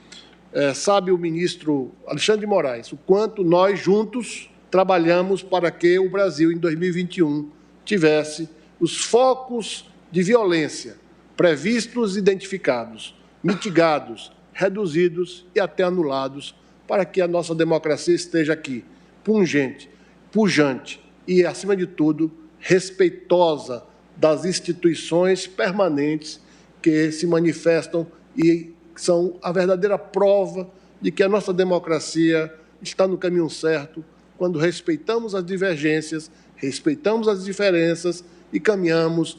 Sabe o ministro Alexandre de Moraes o quanto nós juntos trabalhamos para que o Brasil, em 2021, tivesse os focos de violência previstos, identificados, mitigados, reduzidos e até anulados, para que a nossa democracia esteja aqui, pujante e, acima de tudo, respeitosa das instituições permanentes que se manifestam e são a verdadeira prova de que a nossa democracia está no caminho certo quando respeitamos as divergências, respeitamos as diferenças e caminhamos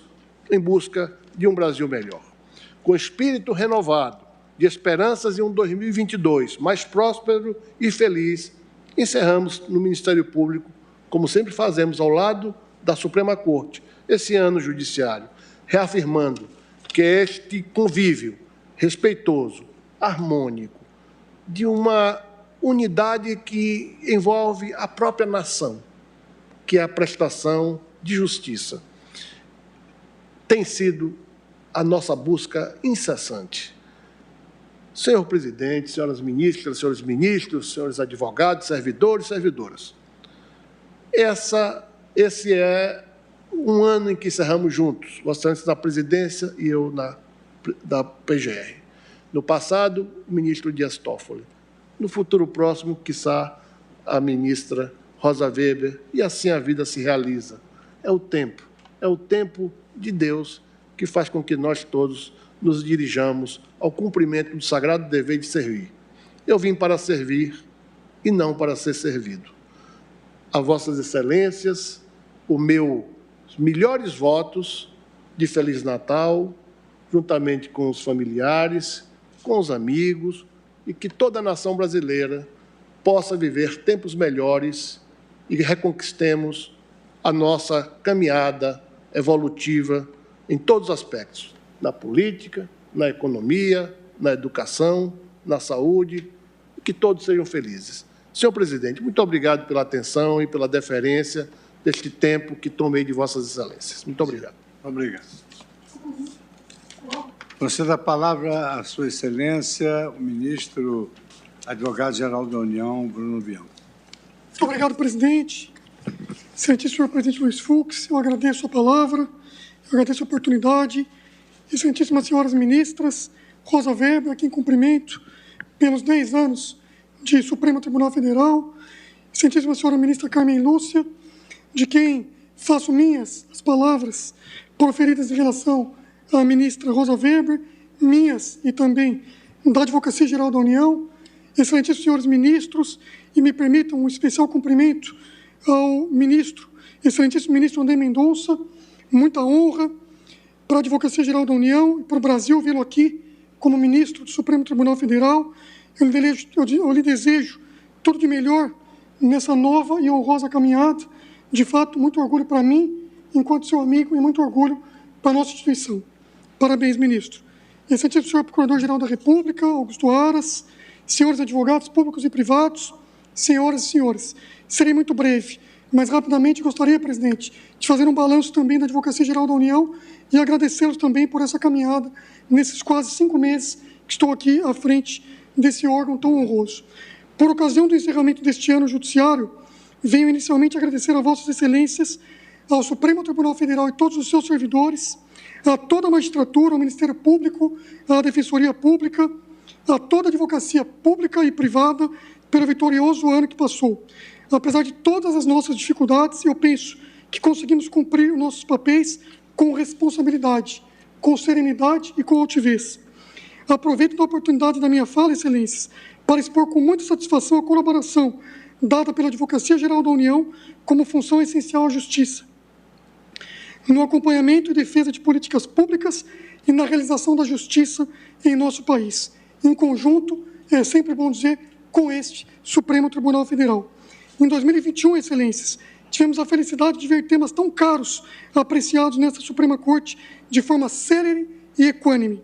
em busca de um Brasil melhor. Com espírito renovado, de esperanças em um 2022 mais próspero e feliz, encerramos no Ministério Público, como sempre fazemos ao lado da Suprema Corte, esse ano judiciário, reafirmando que este convívio respeitoso, harmônico, de uma unidade que envolve a própria nação, que é a prestação de justiça, tem sido a nossa busca incessante. Senhor presidente, senhoras ministras, senhores ministros, senhores advogados, servidores e servidoras, esse é um ano em que encerramos juntos, Vossa Excelência na presidência e eu da PGR. No passado, o ministro Dias Toffoli. no futuro próximo, quiçá, a ministra Rosa Weber, e assim a vida se realiza. É o tempo de Deus que faz com que nós todos nos dirijamos ao cumprimento do sagrado dever de servir. Eu vim para servir e não para ser servido. A Vossas Excelências, os meus melhores votos de Feliz Natal, juntamente com os familiares, com os amigos, e que toda a nação brasileira possa viver tempos melhores e reconquistemos a nossa caminhada evolutiva em todos os aspectos, na política, na economia, na educação, na saúde, e que todos sejam felizes. Senhor presidente, muito obrigado pela atenção e pela deferência deste tempo que tomei de Vossas Excelências. Muito obrigado. Obrigado. Concedo a palavra à Sua Excelência, o ministro Advogado-Geral da União, Bruno Bianco. Muito obrigado, presidente. Excelentíssimo senhor presidente Luiz Fux, eu agradeço a palavra, eu agradeço a oportunidade. Excelentíssimas senhoras ministras, Rosa Weber, a quem cumprimento pelos 10 anos de Supremo Tribunal Federal, excelentíssima senhora ministra Carmen Lúcia, de quem faço minhas as palavras proferidas em relação à ministra Rosa Weber, minhas e também da Advocacia Geral da União, excelentíssimos senhores ministros, e me permitam um especial cumprimento ao ministro, excelentíssimo ministro André Mendonça, muita honra para a Advocacia Geral da União e para o Brasil vê-lo aqui como ministro do Supremo Tribunal Federal. Eu lhe desejo tudo de melhor nessa nova e honrosa caminhada. De fato, muito orgulho para mim, enquanto seu amigo, e muito orgulho para a nossa instituição. Parabéns, ministro. Excelentíssimo senhor Procurador-Geral da República, Augusto Aras, senhores advogados públicos e privados, senhoras e senhores. Serei muito breve, mas rapidamente gostaria, presidente, de fazer um balanço também da Advocacia Geral da União e agradecê-los também por essa caminhada nesses quase 5 meses que estou aqui à frente desse órgão tão honroso. Por ocasião do encerramento deste ano judiciário, venho inicialmente agradecer a Vossas Excelências, ao Supremo Tribunal Federal e todos os seus servidores, a toda a magistratura, ao Ministério Público, à Defensoria Pública, a toda a advocacia pública e privada pelo vitorioso ano que passou. Apesar de todas as nossas dificuldades, eu penso que conseguimos cumprir os nossos papéis com responsabilidade, com serenidade e com altivez. Aproveito da oportunidade da minha fala, Excelências, para expor com muita satisfação a colaboração dada pela Advocacia Geral da União como função essencial à Justiça, no acompanhamento e defesa de políticas públicas e na realização da justiça em nosso país. Em conjunto, é sempre bom dizer, com este Supremo Tribunal Federal. Em 2021, Excelências, tivemos a felicidade de ver temas tão caros apreciados nesta Suprema Corte de forma célere e equânime,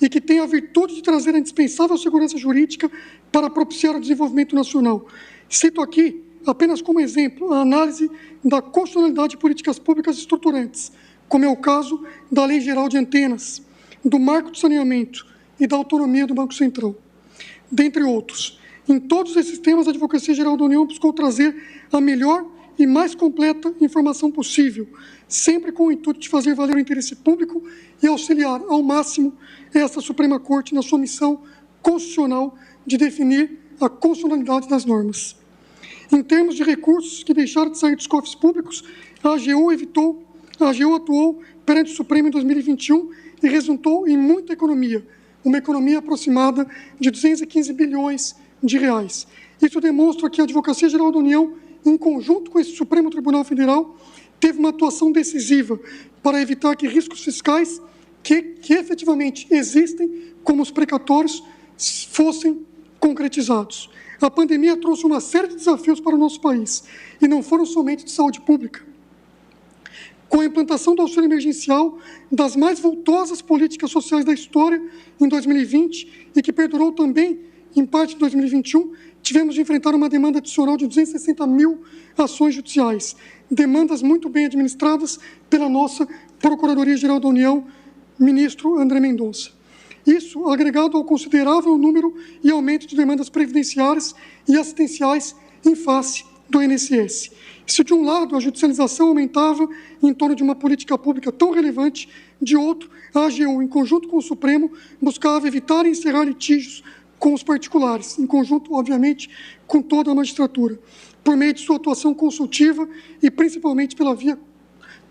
e que tem a virtude de trazer a indispensável segurança jurídica para propiciar o desenvolvimento nacional. Cito aqui, apenas como exemplo, a análise da constitucionalidade de políticas públicas estruturantes, como é o caso da Lei Geral de Antenas, do Marco do Saneamento e da autonomia do Banco Central, dentre outros. Em todos esses temas, a Advocacia Geral da União buscou trazer a melhor e mais completa informação possível, sempre com o intuito de fazer valer o interesse público e auxiliar ao máximo esta Suprema Corte na sua missão constitucional de definir a constitucionalidade das normas. Em termos de recursos que deixaram de sair dos cofres públicos, a AGU atuou perante o Supremo em 2021 e resultou em muita economia, uma economia aproximada de 215 bilhões de reais. Isso demonstra que a Advocacia Geral da União, em conjunto com esse Supremo Tribunal Federal, teve uma atuação decisiva para evitar que riscos fiscais que efetivamente existem, como os precatórios, fossem concretizados. A pandemia trouxe uma série de desafios para o nosso país, e não foram somente de saúde pública. Com a implantação do auxílio emergencial, das mais vultosas políticas sociais da história em 2020, e que perdurou também em parte de 2021, tivemos de enfrentar uma demanda adicional de 260 mil ações judiciais, demandas muito bem administradas pela nossa Procuradoria-Geral da União, ministro André Mendonça. Isso agregado ao considerável número e aumento de demandas previdenciárias e assistenciais em face do INSS. Se, de um lado, a judicialização aumentava em torno de uma política pública tão relevante, de outro, a AGU, em conjunto com o Supremo, buscava evitar e encerrar litígios com os particulares, em conjunto, obviamente, com toda a magistratura, por meio de sua atuação consultiva e principalmente pela via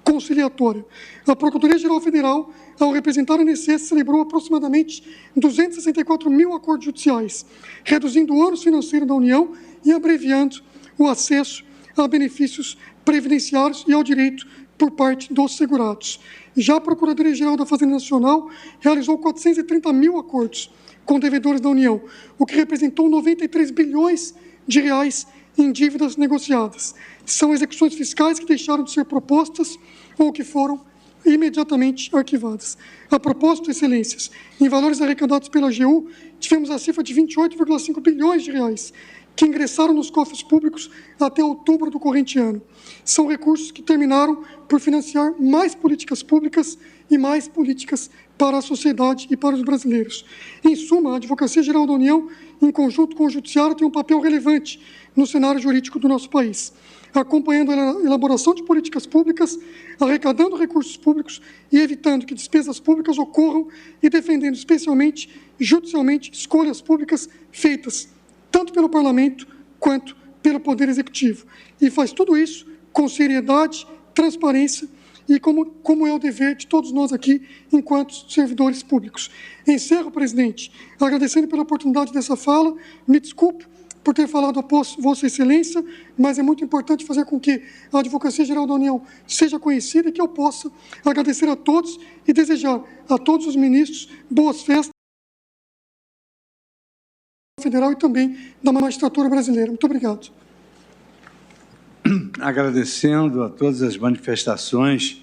conciliatória. A Procuradoria-Geral Federal, ao representar a ANSES, celebrou aproximadamente 264 mil acordos judiciais, reduzindo o ônus financeiro da União e abreviando o acesso a benefícios previdenciários e ao direito por parte dos segurados. Já a Procuradoria-Geral da Fazenda Nacional realizou 430 mil acordos com devedores da União, o que representou 93 bilhões de reais em dívidas negociadas. São execuções fiscais que deixaram de ser propostas ou que foram imediatamente arquivadas. A propósito, excelências, em valores arrecadados pela AGU, tivemos a cifra de 28,5 bilhões de reais que ingressaram nos cofres públicos até outubro do corrente ano. São recursos que terminaram por financiar mais políticas públicas e mais políticas para a sociedade e para os brasileiros. Em suma, a Advocacia-Geral da União, em conjunto com o Judiciário, tem um papel relevante no cenário jurídico do nosso país, acompanhando a elaboração de políticas públicas, arrecadando recursos públicos e evitando que despesas públicas ocorram e defendendo especialmente, judicialmente, escolhas públicas feitas tanto pelo Parlamento quanto pelo Poder Executivo. E faz tudo isso com seriedade, transparência e como é o dever de todos nós aqui, enquanto servidores públicos. Encerro, presidente, agradecendo pela oportunidade dessa fala. Me desculpo por ter falado após Vossa Excelência, mas é muito importante fazer com que a Advocacia-Geral da União seja conhecida e que eu possa agradecer a todos e desejar a todos os ministros boas festas federal e também da magistratura brasileira. Muito obrigado. Agradecendo a todas as manifestações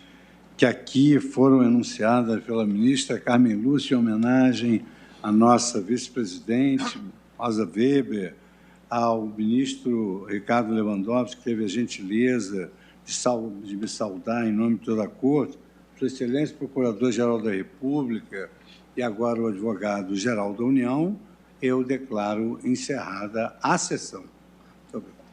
que aqui foram enunciadas pela ministra Carmen Lúcia, em homenagem à nossa vice-presidente, Rosa Weber, ao ministro Ricardo Lewandowski, que teve a gentileza de me saudar em nome de toda a Corte, Sua Excelência, Procurador-Geral da República e agora o Advogado-Geral da União, eu declaro encerrada a sessão. Muito obrigado.